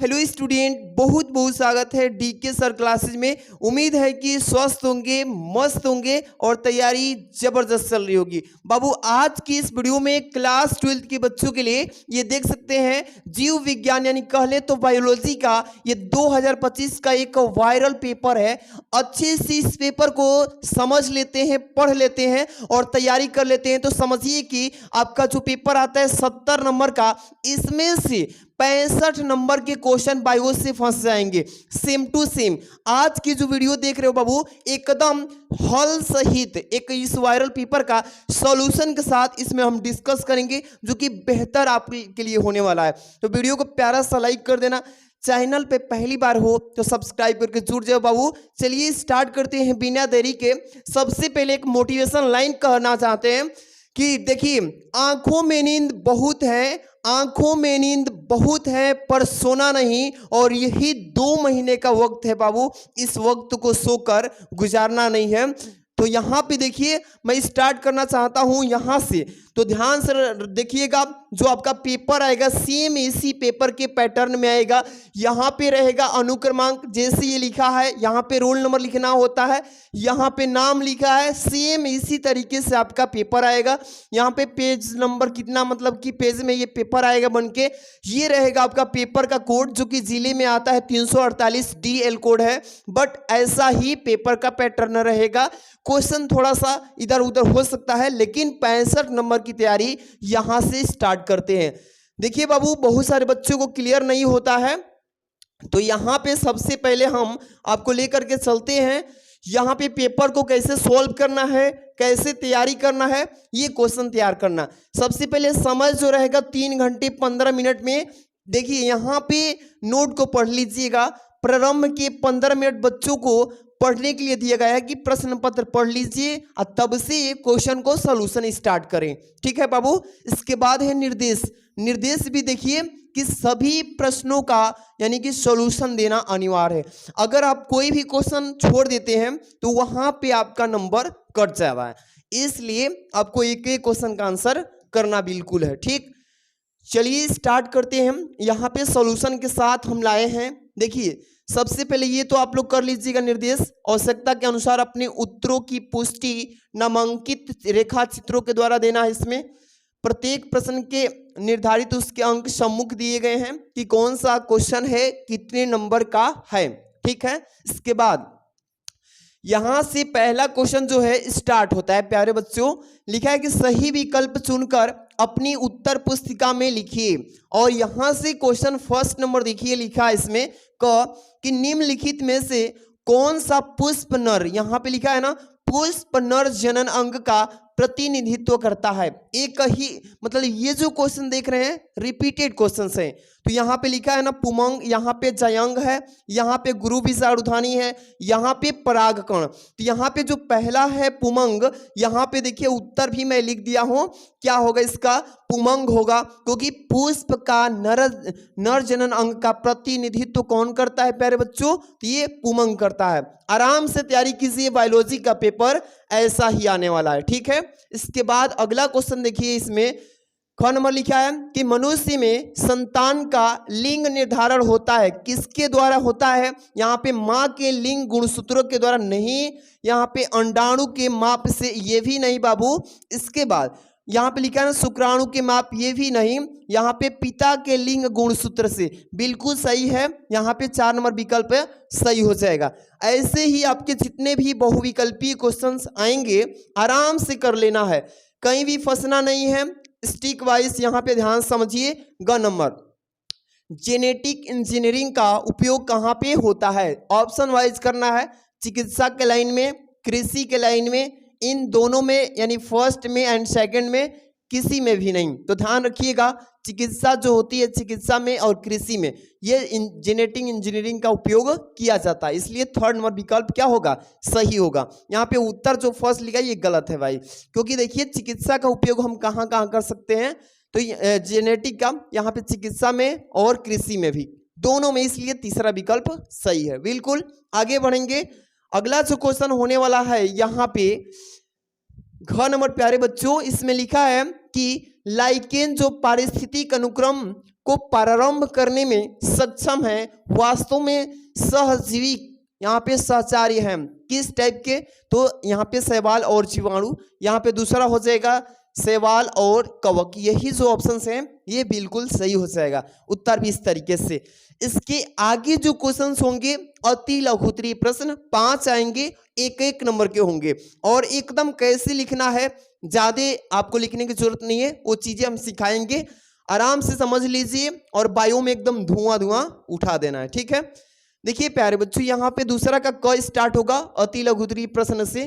Hello student, बहुत बहुत स्वागत है डीके सर क्लासेज में। उम्मीद है कि स्वस्थ होंगे, मस्त होंगे और तैयारी जबरदस्त चल रही होगी। बाबू, आज की इस वीडियो में क्लास 12 के बच्चों के लिए ये देख सकते हैं जीव विज्ञान यानी कह ले तो बायोलॉजी का ये 2025 का एक वायरल पेपर है। अच्छे से इस पेपर को समझ लेते हैं, पढ़ लेते हैं और तैयारी कर लेते हैं तो समझिए कि आपका जो पेपर आता है 70 नंबर का, इसमें से 65 नंबर के क्वेश्चन बायो से फंस जाएंगे, सेम टू सेम। आज की जो वीडियो देख रहे हो बाबू, एकदम हल सहित एक इस वायरल पेपर का सॉल्यूशन के साथ इसमें हम डिस्कस करेंगे, जो कि बेहतर आपके लिए होने वाला है। तो वीडियो को प्यारा सा लाइक कर देना, चैनल पे पहली बार हो तो सब्सक्राइब करके जुड़ जाओ बाबू। चलिए स्टार्ट करते हैं बिना देरी के। सबसे पहले एक मोटिवेशन लाइन कहना चाहते हैं कि देखिए, आंखों में नींद बहुत है, आंखों में नींद बहुत है पर सोना नहीं, और यही 2 महीने का वक्त है बाबू, इस वक्त को सोकर गुजारना नहीं है। तो यहाँ पे देखिए, मैं स्टार्ट करना चाहता हूँ यहाँ से, तो ध्यान से देखिएगा। जो आपका पेपर आएगा सेम इसी पेपर के पैटर्न में आएगा। यहाँ पे रहेगा अनुक्रमांक, जैसे ये लिखा है यहाँ पे रोल नंबर लिखना होता है, यहाँ पे नाम लिखा है, सेम इसी तरीके से आपका पेपर आएगा। यहाँ पे पेज नंबर कितना, मतलब कि पेज में ये पेपर आएगा बन के। ये रहेगा आपका पेपर का कोड, जो कि जिले में आता है 348 DL कोड है। बट ऐसा ही पेपर का पैटर्न रहेगा। क्वेश्चन थोड़ा सा इधर उधर हो सकता है, लेकिन 65 नंबर की तैयारी यहां से स्टार्ट करते हैं। देखिए बाबू, बहुत सारे बच्चों को क्लियर नहीं होता है, तो यहां पे सबसे पहले हम आपको लेकर के चलते हैं। यहां पे पेपर को कैसे सॉल्व करना है, कैसे तैयारी करना है, ये क्वेश्चन तैयार करना। सबसे पहले समय जो रहेगा 3 घंटे 15 मिनट में। देखिए यहाँ पे नोट को पढ़ लीजिएगा। प्रारंभ के 15 मिनट बच्चों को पढ़ने के लिए दिया गया है कि प्रश्न पत्र पढ़ लीजिए और तब से क्वेश्चन को सॉल्यूशन स्टार्ट करें। ठीक है बाबू। इसके बाद है निर्देश। निर्देश भी देखिए कि सभी प्रश्नों का यानी कि सॉल्यूशन देना अनिवार्य है। अगर आप कोई भी क्वेश्चन छोड़ देते हैं तो वहां पे आपका नंबर कट जाता है, इसलिए आपको एक एक क्वेश्चन का आंसर करना बिल्कुल है। ठीक, चलिए स्टार्ट करते हैं। यहाँ पे सॉल्यूशन के साथ हम लाए हैं। देखिए, सबसे पहले ये तो आप लोग कर लीजिएगा निर्देश। आवश्यकता के अनुसार अपने उत्तरों की पुष्टि नामांकित रेखा चित्रों के द्वारा देना है। इसमें प्रत्येक प्रश्न के निर्धारित उसके अंक सम्मुख दिए गए हैं कि कौन सा क्वेश्चन है, कितने नंबर का है। ठीक है। इसके बाद यहां से पहला क्वेश्चन जो है स्टार्ट होता है। प्यारे बच्चों, लिखा है कि सही विकल्प चुनकर अपनी उत्तर पुस्तिका में लिखिए। और यहां से क्वेश्चन फर्स्ट नंबर देखिए, लिखा है इसमें कि निम्नलिखित में से कौन सा पुष्प नर, यहां पे लिखा है ना, पुष्प नर जनन अंग का प्रतिनिधित्व करता है। एक ही, मतलब ये जो क्वेश्चन देख रहे हैं रिपीटेड क्वेश्चंस हैं। तो यहाँ पे लिखा है ना पुमंग, यहाँ पे जयंग है, यहाँ पे गुरु विषाणुधानी है, यहाँ पे परागकण। तो यहाँ पे जो पहला है पुमंग, यहाँ पे देखिए उत्तर भी मैं लिख दिया हूँ। क्या होगा इसका? पुमंग होगा, क्योंकि पुष्प का नर जनन अंग का प्रतिनिधित्व कौन करता है प्यारे बच्चों? तो ये पुमंग करता है। आराम से तैयारी कीजिए, बायोलॉजी का पेपर ऐसा ही आने वाला है। ठीक है। इसके बाद अगला क्वेश्चन देखिए, इसमें ख नंबर लिखा है कि मनुष्य में संतान का लिंग निर्धारण होता है, किसके द्वारा होता है? यहाँ पे माँ के लिंग गुणसूत्रों के द्वारा नहीं, यहाँ पे अंडाणु के माप से, ये भी नहीं बाबू। इसके बाद यहाँ पे लिखा है ना शुक्राणु के माप, ये भी नहीं। यहाँ पे पिता के लिंग गुणसूत्र से, बिल्कुल सही है। यहाँ पे 4 नंबर विकल्प सही हो जाएगा। ऐसे ही आपके जितने भी बहुविकल्पीय क्वेश्चंस आएंगे आराम से कर लेना है, कहीं भी फंसना नहीं है। स्टिक वाइज यहाँ पे ध्यान समझिए। ग नंबर, जेनेटिक इंजीनियरिंग का उपयोग कहाँ पे होता है? ऑप्शन वाइज करना है। चिकित्सा के लाइन में, कृषि के लाइन में, इन दोनों में, यानी फर्स्ट में एंड सेकंड में, किसी में भी नहीं। तो ध्यान रखिएगा, चिकित्सा जो होती है चिकित्सा में और कृषि में ये जेनेटिक इंजीनियरिंग का उपयोग किया जाता है, इसलिए 3rd नंबर विकल्प क्या होगा? सही होगा। यहाँ पे उत्तर जो फर्स्ट लिखा है ये गलत है भाई, क्योंकि देखिए चिकित्सा का उपयोग हम कहाँ कहाँ कर सकते हैं? तो जेनेटिक का यहाँ पे चिकित्सा में और कृषि में भी, दोनों में, इसलिए तीसरा विकल्प सही है। बिल्कुल आगे बढ़ेंगे। अगला जो क्वेश्चन होने वाला है यहाँ पे घ नंबर प्यारे बच्चों, इसमें लिखा है कि लाइकेन जो पारिस्थितिक अनुक्रम को प्रारंभ करने में सक्षम है, वास्तव में सहजीवी यहाँ पे सहचार्य है। किस टाइप के? तो यहाँ पे शैवाल और जीवाणु, यहाँ पे दूसरा हो जाएगा शैवाल और कवक। यही जो ऑप्शंस हैं ये बिल्कुल सही हो जाएगा, उत्तर भी इस तरीके से। इसके आगे जो क्वेश्चंस होंगे अति लघु उत्तरीय प्रश्न 5 आएंगे, एक एक नंबर के होंगे और एकदम कैसे लिखना है, ज्यादा आपको लिखने की जरूरत नहीं है, वो चीजें हम सिखाएंगे, आराम से समझ लीजिए और बायो में एकदम धुआं धुआं उठा देना है, ठीक है। देखिए प्यारे बच्चों, यहाँ पे दूसरा का क स्टार्ट होगा अति लघु उत्तरीय प्रश्न से।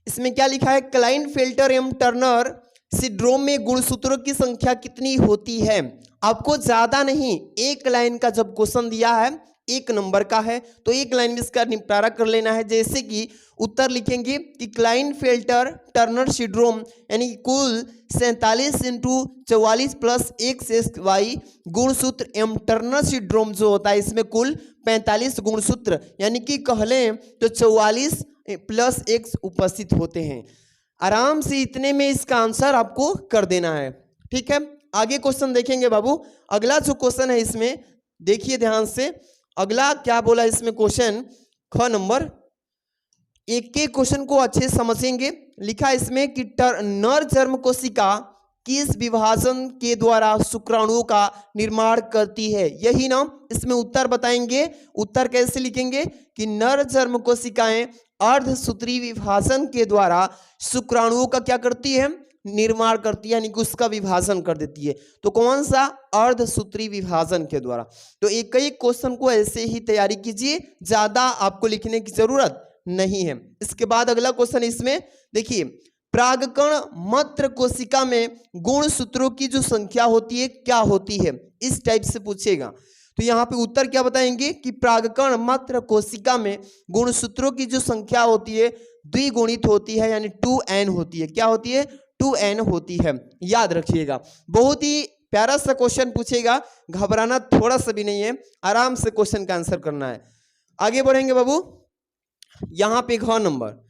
इसमें क्या लिखा है, क्लाइनफेल्टर एवं टर्नर सिंड्रोम में गुणसूत्रों की संख्या कितनी होती है? आपको ज्यादा नहीं, एक लाइन का जब क्वेश्चन दिया है 1 नंबर का है तो 1 लाइन में इसका निपटारा कर लेना है। जैसे कि उत्तर लिखेंगे कि क्लाइनफेल्टर टर्नर सिंड्रोम यानी कुल 47 इंटू 44 प्लस XY गुणसूत्र एवं टर्नर सिंड्रोम जो होता है इसमें कुल 45 गुणसूत्र यानी कि कह लें तो 44 प्लस X उपस्थित होते हैं। आराम से इतने में इसका आंसर आपको कर देना है, ठीक है। आगे क्वेश्चन देखेंगे बाबू। अगला जो क्वेश्चन है इसमें देखिए ध्यान से, अगला क्या बोला इसमें क्वेश्चन, ख नंबर। एक एक क्वेश्चन को अच्छे से समझेंगे। लिखा इसमें कि नर जर्म कोशिका किस विभाजन के द्वारा शुक्राणुओं का निर्माण करती है? यही ना इसमें उत्तर बताएंगे। उत्तर कैसे लिखेंगे कि नर जर्म कोशिकाएं अर्धसूत्री विभाजन के द्वारा शुक्राणुओं का क्या करती है, निर्माण करती है, यानी कि उसका विभाजन कर देती है। तो कौन सा? अर्धसूत्री विभाजन के द्वारा। तो एक एक क्वेश्चन को ऐसे ही तैयारी कीजिए, ज्यादा आपको लिखने की जरूरत नहीं है। इसके बाद अगला क्वेश्चन इसमें देखिए, प्रागकण मत्र कोशिका में गुणसूत्रों की जो संख्या होती है क्या होती है? इस टाइप से पूछेगा। तो यहाँ पे उत्तर क्या बताएंगे कि प्रागकण मत्र कोशिका में गुणसूत्रों की जो संख्या होती है द्विगुणित होती है, यानी 2n होती है। क्या होती है? 2n होती है, याद रखिएगा। बहुत ही प्यारा सा क्वेश्चन पूछेगा, घबराना थोड़ा सा भी नहीं है, आराम से क्वेश्चन का आंसर करना है। आगे बढ़ेंगे बाबू। यहाँ पे घ नंबर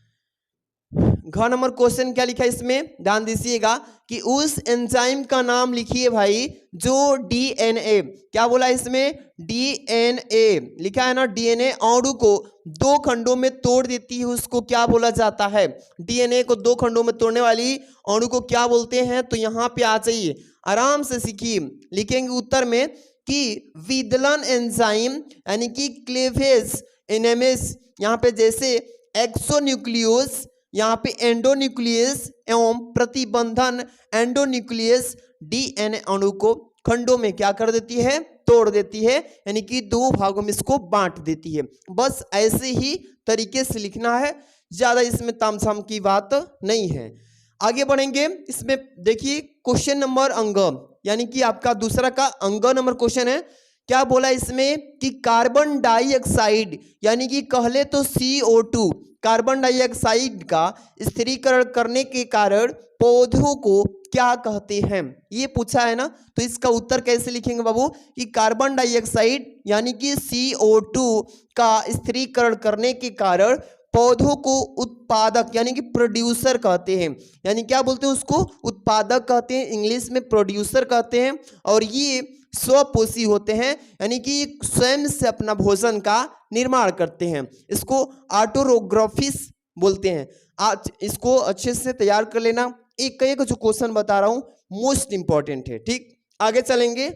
क्वेश्चन क्या लिखा है इसमें, ध्यान दीजिएगा कि उस एंजाइम का नाम लिखिए भाई जो डीएनए, क्या बोला इसमें, डीएनए लिखा है ना, डीएनए अणु को 2 खंडों में तोड़ देती है, उसको क्या बोला जाता है? डीएनए को 2 खंडों में तोड़ने वाली अणु को क्या बोलते हैं? तो यहाँ पे आ जाइए, आराम से सीखिए। लिखेंगे उत्तर में कि विदलन एंजाइम यानी कि क्लेवेज एनेमेस, यहाँ पे जैसे एक्सोन्यूक्लियोस, यहाँ पे एंडोन्यूक्लियस एवं प्रतिबंधन एंडोन्यूक्लियस डीएनए अणु को खंडों में क्या कर देती है? तोड़ देती है, यानी कि 2 भागों में इसको बांट देती है। बस ऐसे ही तरीके से लिखना है, ज्यादा इसमें तामझाम की बात नहीं है। आगे बढ़ेंगे। इसमें देखिए क्वेश्चन नंबर अंग, यानी कि आपका दूसरा का अंग नंबर क्वेश्चन है। क्या बोला इसमें कि कार्बन डाइऑक्साइड यानी कि कहले तो CO2 कार्बन डाइऑक्साइड का स्थिरीकरण करने के कारण पौधों को क्या कहते हैं? ये पूछा है ना, तो इसका उत्तर कैसे लिखेंगे बाबू कि कार्बन डाइऑक्साइड यानी कि CO2 का स्थिरीकरण करने के कारण पौधों को उत्पादक यानी कि प्रोड्यूसर कहते हैं। यानी क्या बोलते हैं उसको? उत्पादक कहते हैं, इंग्लिश में प्रोड्यूसर कहते हैं। और ये स्वपोषी होते हैं, यानी कि स्वयं से अपना भोजन का निर्माण करते हैं। इसको ऑटोट्रोफिस बोलते हैं। आज इसको अच्छे से तैयार कर लेना, एक एक जो क्वेश्चन बता रहा हूं मोस्ट इंपॉर्टेंट है, ठीक। आगे चलेंगे।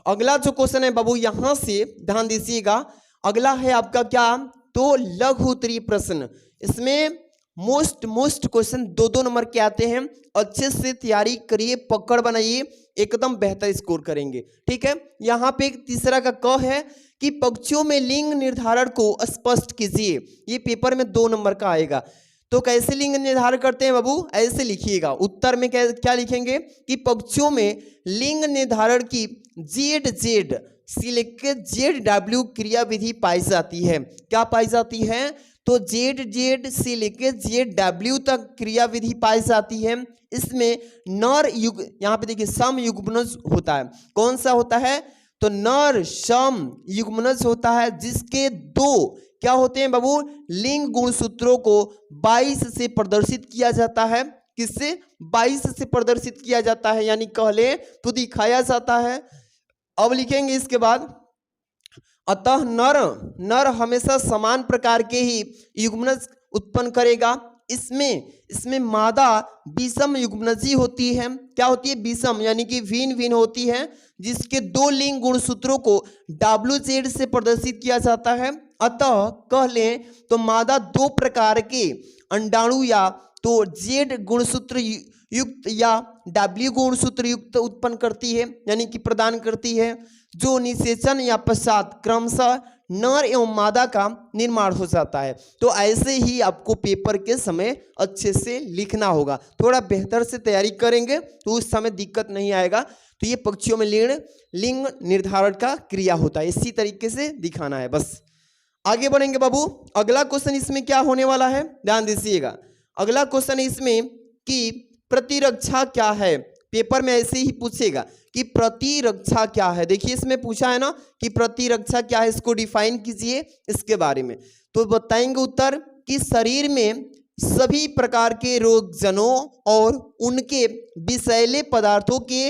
अगला जो क्वेश्चन है बाबू, यहां से ध्यान दीजिएगा। अगला है आपका क्या, तो लघु उत्तरीय प्रश्न। इसमें मोस्ट क्वेश्चन 2-2 नंबर के आते हैं। अच्छे से तैयारी करिए, पकड़ बनाइए, एकदम बेहतर स्कोर करेंगे, ठीक है। यहाँ पे एक तीसरा का क है कि पक्षियों में लिंग निर्धारण को स्पष्ट कीजिए। ये पेपर में 2 नंबर का आएगा। तो कैसे लिंग निर्धारण करते हैं बाबू? ऐसे लिखिएगा। उत्तर में क्या लिखेंगे कि पक्षियों में लिंग निर्धारण की ZZ से लेकर ZW क्रिया विधि पाई जाती है। क्या पाई जाती है? तो ZZ से लेकर ZW तक क्रिया विधि पाई जाती है। इसमें नर युग, यहाँ पे देखिए सम युग्मनज होता है। कौन सा होता है? तो नर सम युग्मनज होता है, जिसके 2 क्या होते हैं बाबू? लिंग गुणसूत्रों को 22 से प्रदर्शित किया जाता है। किससे 22 से प्रदर्शित किया जाता है, यानी कह ले तो दिखाया जाता है। अब लिखेंगे इसके बाद, अतः नर नर हमेशा समान प्रकार के ही युग्मनज उत्पन्न करेगा। इसमें मादा विषम युग्मनजी होती है। क्या होती है? विषम, यानी कि भिन्न भिन्न होती है, जिसके दो लिंग गुणसूत्रों को WZ से प्रदर्शित किया जाता है। अतः कह लें तो मादा दो प्रकार के अंडाणु या तो Z गुणसूत्र युक्त या W गुणसूत्र युक्त उत्पन्न करती है, यानी कि प्रदान करती है, जो निषेचन या पश्चात क्रमशः नर एवं मादा का निर्माण हो जाता है। तो ऐसे ही आपको पेपर के समय अच्छे से लिखना होगा। थोड़ा बेहतर से तैयारी करेंगे तो उस समय दिक्कत नहीं आएगा। तो ये पक्षियों में लिंग निर्धारण का क्रिया होता है, इसी तरीके से दिखाना है। बस आगे बढ़ेंगे बाबू। अगला क्वेश्चन इसमें क्या होने वाला है, ध्यान दीजिएगा। अगला क्वेश्चन इसमें कि प्रतिरक्षा क्या है। पेपर में ऐसे ही पूछेगा कि प्रतिरक्षा क्या है। देखिए इसमें पूछा है ना कि प्रतिरक्षा क्या है, इसको डिफाइन कीजिए इसके बारे में। तो बताएंगे उत्तर कि शरीर में सभी प्रकार के रोगजनों और उनके विषैले पदार्थों के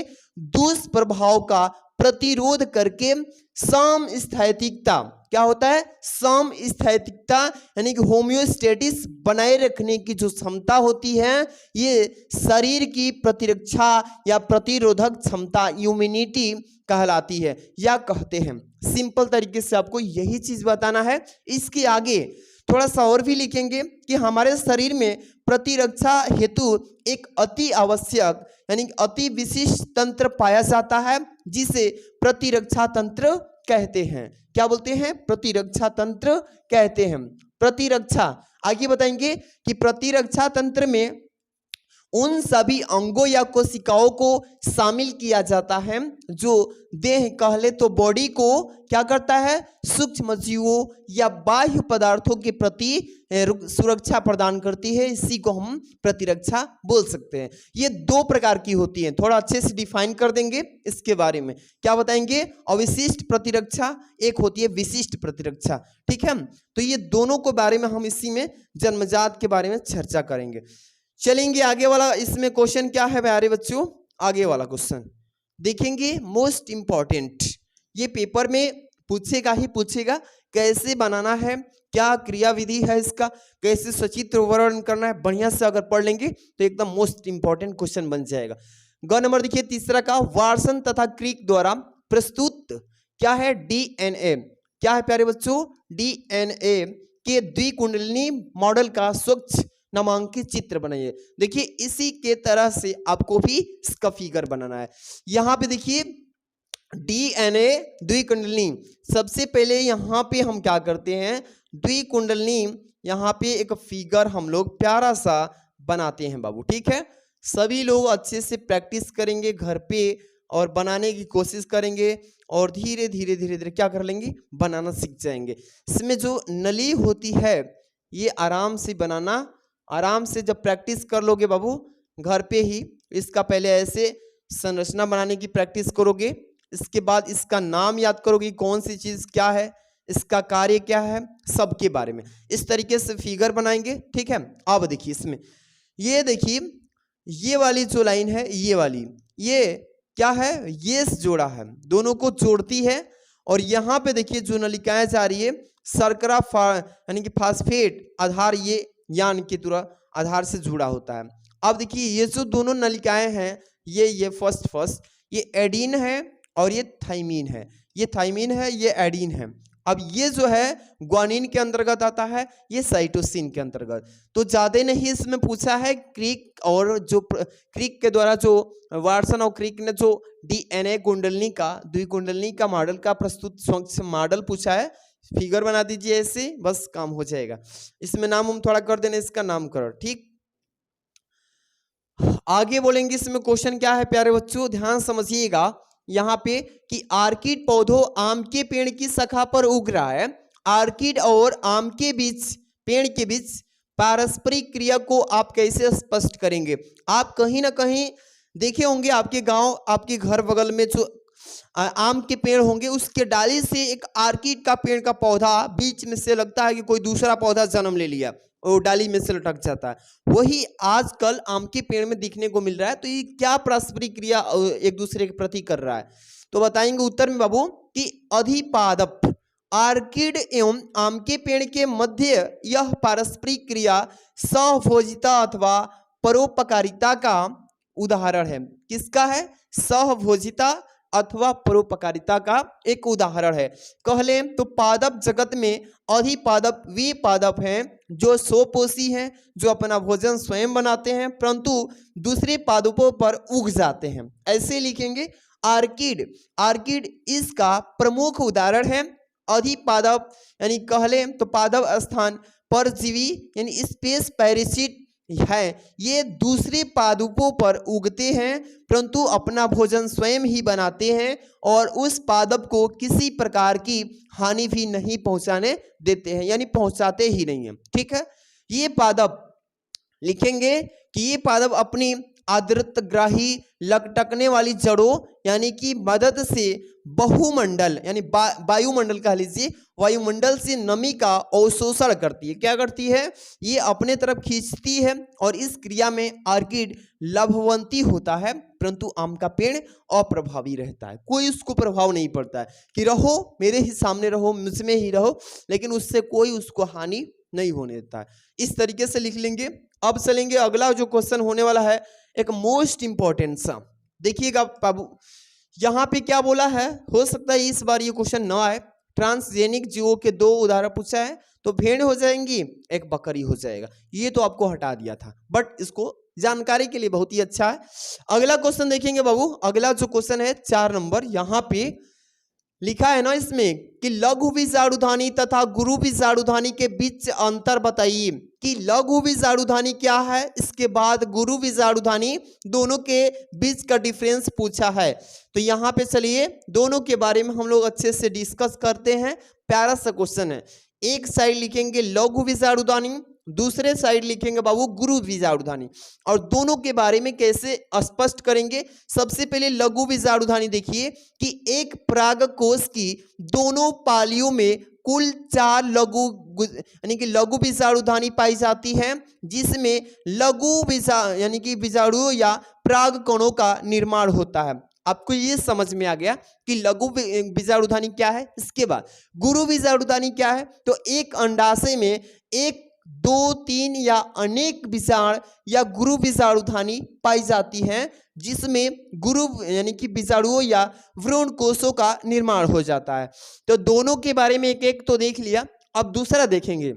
दुष्प्रभाव का प्रतिरोध करके समस्थैतिकता, क्या होता है? समस्थैतिकता, यानी कि होम्योस्टेटिस बनाए रखने की जो क्षमता होती है, ये शरीर की प्रतिरक्षा या प्रतिरोधक क्षमता इम्यूनिटी कहलाती है या कहते हैं। सिंपल तरीके से आपको यही चीज बताना है। इसके आगे थोड़ा सा और भी लिखेंगे कि हमारे शरीर में प्रतिरक्षा हेतु एक अति आवश्यक यानी अति विशिष्ट तंत्र पाया जाता है, जिसे प्रतिरक्षा तंत्र कहते हैं। क्या बोलते हैं? प्रतिरक्षा तंत्र कहते हैं। प्रतिरक्षा आगे बताएंगे कि प्रतिरक्षा तंत्र में उन सभी अंगों या कोशिकाओं को शामिल किया जाता है जो देह कह ले तो बॉडी को क्या करता है? सूक्ष्म जीवों या बाह्य पदार्थों के प्रति सुरक्षा प्रदान करती है। इसी को हम प्रतिरक्षा बोल सकते हैं। ये दो प्रकार की होती है, थोड़ा अच्छे से डिफाइन कर देंगे इसके बारे में। क्या बताएंगे? अविशिष्ट प्रतिरक्षा, एक होती है विशिष्ट प्रतिरक्षा। ठीक है, तो ये दोनों के बारे में हम इसी में जन्मजात के बारे में चर्चा करेंगे। चलेंगे आगे वाला। इसमें क्वेश्चन क्या है प्यारे बच्चों? आगे वाला क्वेश्चन देखेंगे, मोस्ट इंपॉर्टेंट। ये पेपर में पूछेगा ही पूछेगा, कैसे बनाना है, क्या क्रिया विधि है इसका, कैसे सचित्र वर्णन करना है। बढ़िया से अगर पढ़ लेंगे तो एकदम मोस्ट इंपॉर्टेंट क्वेश्चन बन जाएगा। ग नंबर देखिए तीसरा का, वाटसन तथा क्रिक द्वारा प्रस्तुत क्या है? DNA। क्या है प्यारे बच्चों? DNA के द्विकुंडलिनी मॉडल का स्वच्छ नामांकित चित्र बनाइए। देखिए इसी के तरह से आपको भी इसका फिगर बनाना है। यहां पे देखिए DNA द्विकुंडलिनी, सबसे पहले यहां पे हम क्या करते हैं? द्विकुंडलिनी यहां पे एक फिगर हम लोग प्यारा सा बनाते हैं बाबू। ठीक है, सभी लोग अच्छे से प्रैक्टिस करेंगे घर पे और बनाने की कोशिश करेंगे और धीरे धीरे धीरे धीरे क्या कर लेंगे? बनाना सीख जाएंगे। इसमें जो नली होती है ये आराम से बनाना, आराम से जब प्रैक्टिस कर लोगे बाबू घर पे ही, इसका पहले ऐसे संरचना बनाने की प्रैक्टिस करोगे, इसके बाद इसका नाम याद करोगे, कौन सी चीज क्या है, इसका कार्य क्या है, सबके बारे में इस तरीके से फिगर बनाएंगे। ठीक है, अब देखिए इसमें ये देखिए ये वाली जो लाइन है, ये वाली, ये क्या है? ये जोड़ा है, दोनों को जोड़ती है। और यहाँ पे देखिए जो नलिकाएं जा रही है शर्करा यानी कि फास्फेट आधार, ये यान के तुरा आधार से जुड़ा होता है। अब देखिए ये जो दोनों नलिकाएं हैं, ये फर्स्ट ये एडीन है और ये थाइमीन है, ये थाइमीन है, ये एडीन है। अब ये जो है ग्वानिन के अंतर्गत आता है, ये साइटोसिन के अंतर्गत। तो ज्यादा नहीं इसमें पूछा है क्रिक, और जो क्रिक के द्वारा जो वाटसन और क्रिक ने जो DNA कुंडलनी का द्विकुंडलनी का मॉडल का प्रस्तुत स्वच्छ मॉडल पूछा है, फिगर बना दीजिए ऐसे, बस काम हो जाएगा। इसमें नाम हम थोड़ा कर देना, इसका नामकरण। ठीक, आगे बोलेंगे इसमें क्वेश्चन क्या है प्यारे बच्चों, ध्यान समझिएगा यहाँ पे कि आर्किड पौधों आम के पेड़ की शाखा पर उग रहा है। आर्किड और आम के बीच, पेड़ के बीच पारस्परिक क्रिया को आप कैसे स्पष्ट करेंगे? आप कहीं ना कहीं देखे होंगे, आपके गांव, आपके घर बगल में जो आम के पेड़ होंगे, उसके डाली से एक आर्किड का पेड़ का पौधा बीच में से लगता है कि कोई दूसरा पौधा जन्म ले लिया और डाली में से लटक जाता है। वही आजकल आम के पेड़ में दिखने को मिल रहा है। तो ये क्या पारस्परिक क्रिया एक दूसरे के प्रति कर रहा है? तो बताएंगे उत्तर में बाबू कि अधिपादप। आर्किड एवं आम के पेड़ के मध्य यह पारस्परिक क्रिया सहभोजिता अथवा परोपकारिता का उदाहरण है। किसका है? सहभोजिता अथवा परोपकारिता का एक उदाहरण है। कह लें तो पादप जगत में अधिपादप वे पादप हैं जो स्वपोषी हैं, जो अपना भोजन स्वयं बनाते हैं परंतु दूसरे पादपों पर उग जाते हैं। ऐसे लिखेंगे आर्किड। आर्किड इसका प्रमुख उदाहरण है। अधिपादप यानी कह लें तो पादप स्थान परजीवी यानी स्पेस पैरासिट है। ये दूसरे पादपों पर उगते हैं परंतु अपना भोजन स्वयं ही बनाते हैं और उस पादप को किसी प्रकार की हानि भी नहीं पहुंचाने देते हैं, यानी पहुंचाते ही नहीं है। ठीक है, ये पादप लिखेंगे कि ये पादप अपनी आर्द्रताग्राही लटकने वाली जड़ों यानी कि मदद से बहुमंडल यानी वायुमंडल कह लीजिए, वायुमंडल से नमी का अवशोषण करती है। क्या करती है? ये अपने तरफ खींचती है और इस क्रिया में आर्किड लाभवंती होता है परंतु आम का पेड़ अप्रभावी रहता है। कोई उसको प्रभाव नहीं पड़ता है कि रहो मेरे ही सामने रहो, मुझमें ही रहो, लेकिन उससे कोई उसको हानि नहीं होने देता है। इस तरीके से लिख लेंगे। अब चलेंगे अगला जो क्वेश्चन होने वाला है, एक मोस्ट इंपॉर्टेंट सा। देखिएगा बाबू यहाँ पे क्या बोला है, हो सकता है इस बार ये क्वेश्चन न आए। ट्रांसजेनिक जीवों के दो उदाहरण पूछा है, तो भेड़ हो जाएंगी, एक बकरी हो जाएगा। ये तो आपको हटा दिया था बट इसको जानकारी के लिए बहुत ही अच्छा है। अगला क्वेश्चन देखेंगे बाबू। अगला जो क्वेश्चन है 4 नंबर, यहाँ पे लिखा है ना इसमें कि लघु बीजाणुधानी तथा गुरु बीजाणुधानी के बीच अंतर बताइए कि लघु बीजाणुधानी क्या है, इसके बाद गुरु बीजाणुधानी, दोनों के बीच का डिफरेंस पूछा है। तो यहाँ पे चलिए दोनों के बारे में हम लोग अच्छे से डिस्कस करते हैं। प्यारा सा क्वेश्चन है। एक साइड लिखेंगे लघु बीजाणुधानी, दूसरे साइड लिखेंगे बाबू गुरु बीजाणुधानी, और दोनों के बारे में कैसे स्पष्ट करेंगे। सबसे पहले लघु बीजाणुधानी देखिए कि एक परागकोश की दोनों पालियों में कुल 4 लघु यानी कि लघु बीजाणुधानी पाई जाती है, जिसमें लघु यानी कि बीजाणुओं या परागकणों का निर्माण होता है। आपको ये समझ में आ गया कि लघु बीजाणुधानी क्या है। इसके बाद गुरु बीजाणुधानी क्या है, तो एक अंडाशय में 1, 2, 3 या अनेक बीजाणु या गुरु बीजाणुधानी पाई जाती हैं, जिसमें गुरु यानी कि बीजाणुओं या भ्रूण कोषों का निर्माण हो जाता है। तो दोनों के बारे में एक एक तो देख लिया। अब दूसरा देखेंगे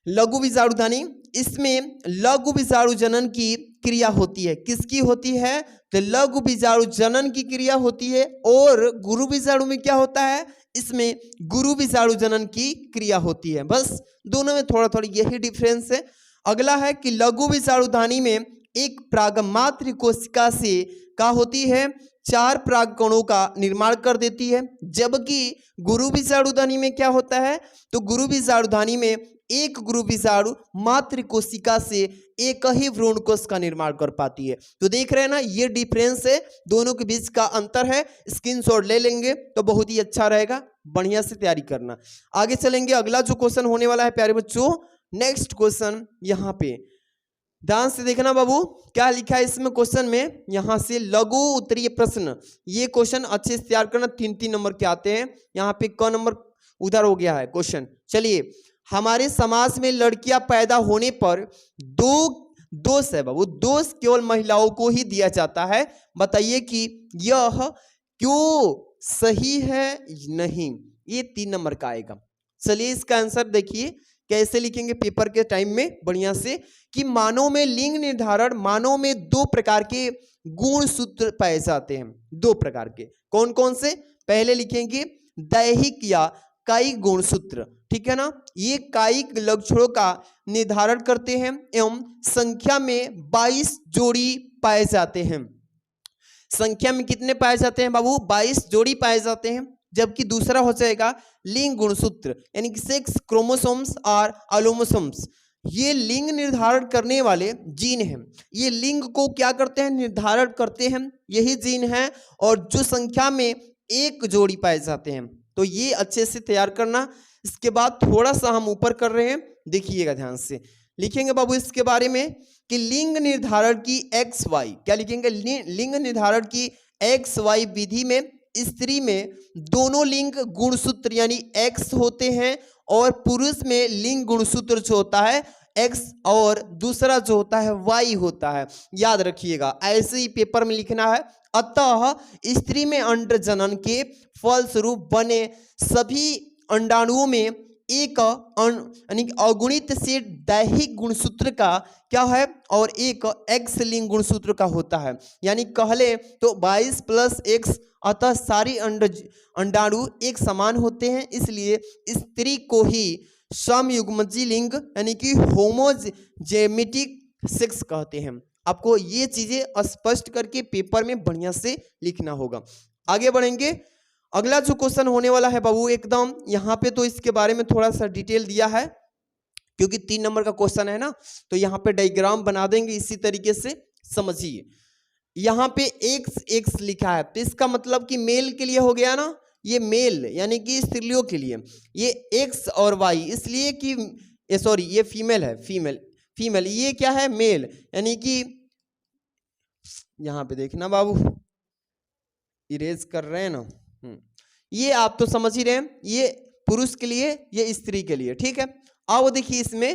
लघु बीजाणुधानी। इसमें लघु बीजाणु जनन की क्रिया होती है। किसकी होती है? तो लघु बीजाणु जनन की क्रिया होती है। और गुरु बीजाणु में क्या होता है? इसमें गुरु बीजाणु जनन की क्रिया होती है। बस दोनों में थोड़ा थोड़ा यही डिफरेंस है। अगला है कि लघु बीजाणुधानी में एक परागमात्र कोशिका से क्या होती है, 4 परागकणों का निर्माण कर देती है, जबकि गुरु बीजाणुधानी में क्या होता है, तो गुरु बीजाणुधानी में एक गुरु बीजाणु मात्र कोशिका से एक ही भ्रूण कोश का निर्माण कर पाती है। तो देख रहे हैं ना, ये डिफरेंस है, दोनों के बीच का अंतर है। स्क्रीनशॉट ले लेंगे तो बहुत ही अच्छा रहेगा, बढ़िया से तैयारी करना। आगे चलेंगे, अगला जो क्वेश्चन होने वाला है प्यारे बच्चों, नेक्स्ट क्वेश्चन यहाँ पे ध्यान से देखना बाबू, क्या लिखा है इसमें क्वेश्चन में। यहाँ से लघु उत्तरीय प्रश्न, ये क्वेश्चन अच्छे से तैयार करना, 3-3 नंबर के आते हैं। यहाँ पे क नंबर उधर हो गया है क्वेश्चन। चलिए, हमारे समाज में लड़कियां पैदा होने पर 2 दोष है बाबू, दोष केवल महिलाओं को ही दिया जाता है। बताइए कि यह क्यों सही है नहीं। ये 3 नंबर का आएगा। चलिए इसका आंसर देखिए कैसे लिखेंगे पेपर के टाइम में बढ़िया से, कि मानव में लिंग निर्धारण, मानव में 2 प्रकार के गुण सूत्र पाए जाते हैं। 2 प्रकार के, कौन कौन से? पहले लिखेंगे दैहिक या कायिक गुणसूत्र, ठीक है ना। ये कायिक लक्षणों का निर्धारण करते हैं एवं संख्या में 22 जोड़ी पाए जाते हैं। संख्या में कितने पाए जाते हैं बाबू? 22 जोड़ी पाए जाते हैं। जबकि दूसरा हो जाएगा लिंग गुणसूत्र, यानी कि सेक्स क्रोमोसोम्स और एलोमोसोम्स। ये लिंग निर्धारण करने वाले जीन हैं। ये लिंग को क्या करते हैं, निर्धारण करते हैं, यही जीन है, और जो संख्या में एक जोड़ी पाए जाते हैं। तो ये अच्छे से तैयार करना। इसके बाद थोड़ा सा हम ऊपर कर रहे हैं, देखिएगा ध्यान से। लिखेंगे बाबू इसके बारे में कि लिंग निर्धारण की एक्स वाई, क्या लिखेंगे, लिंग निर्धारण की एक्स वाई विधि में स्त्री में दोनों लिंग गुणसूत्र यानी एक्स होते हैं, और पुरुष में लिंग गुणसूत्र जो होता है एक्स और दूसरा जो होता है वाई होता है। याद रखिएगा, ऐसे ही पेपर में लिखना है। अतः स्त्री में अंड जनन के फलस्वरूप बने सभी अंडाणुओं में एक यानी अगुणित से दैहिक गुणसूत्र का क्या है, और एक एक्स लिंग गुणसूत्र का होता है। यानी कहले तो 22 प्लस एक्स, अतः सारी अंडाणु एक समान होते हैं, इसलिए स्त्री को ही समयुग्मजी लिंग यानी कि होमोजेमेटिक सेक्स कहते हैं। आपको ये चीजें स्पष्ट करके पेपर में बढ़िया से लिखना होगा। आगे बढ़ेंगे, अगला जो क्वेश्चन होने वाला है बाबू एकदम यहाँ पे तो इसके बारे में थोड़ा सा डिटेल दिया है, क्योंकि 3 नंबर का क्वेश्चन है ना, तो यहाँ पे डायग्राम बना देंगे, इसी तरीके से समझिए। यहाँ पे एक्स एक्स लिखा है, तो इसका मतलब कि मेल के लिए हो गया ना, ये मेल यानी कि स्त्रियों के लिए, ये एक्स और वाई, इसलिए कि सॉरी ये फीमेल है, फीमेल ये क्या है, मेल, यानी कि यहाँ पे देखना बाबू, इरेज कर रहे हैं ना, ये आप तो समझ ही रहे हैं, ये पुरुष के लिए, ये स्त्री के लिए, ठीक है। अब देखिए इसमें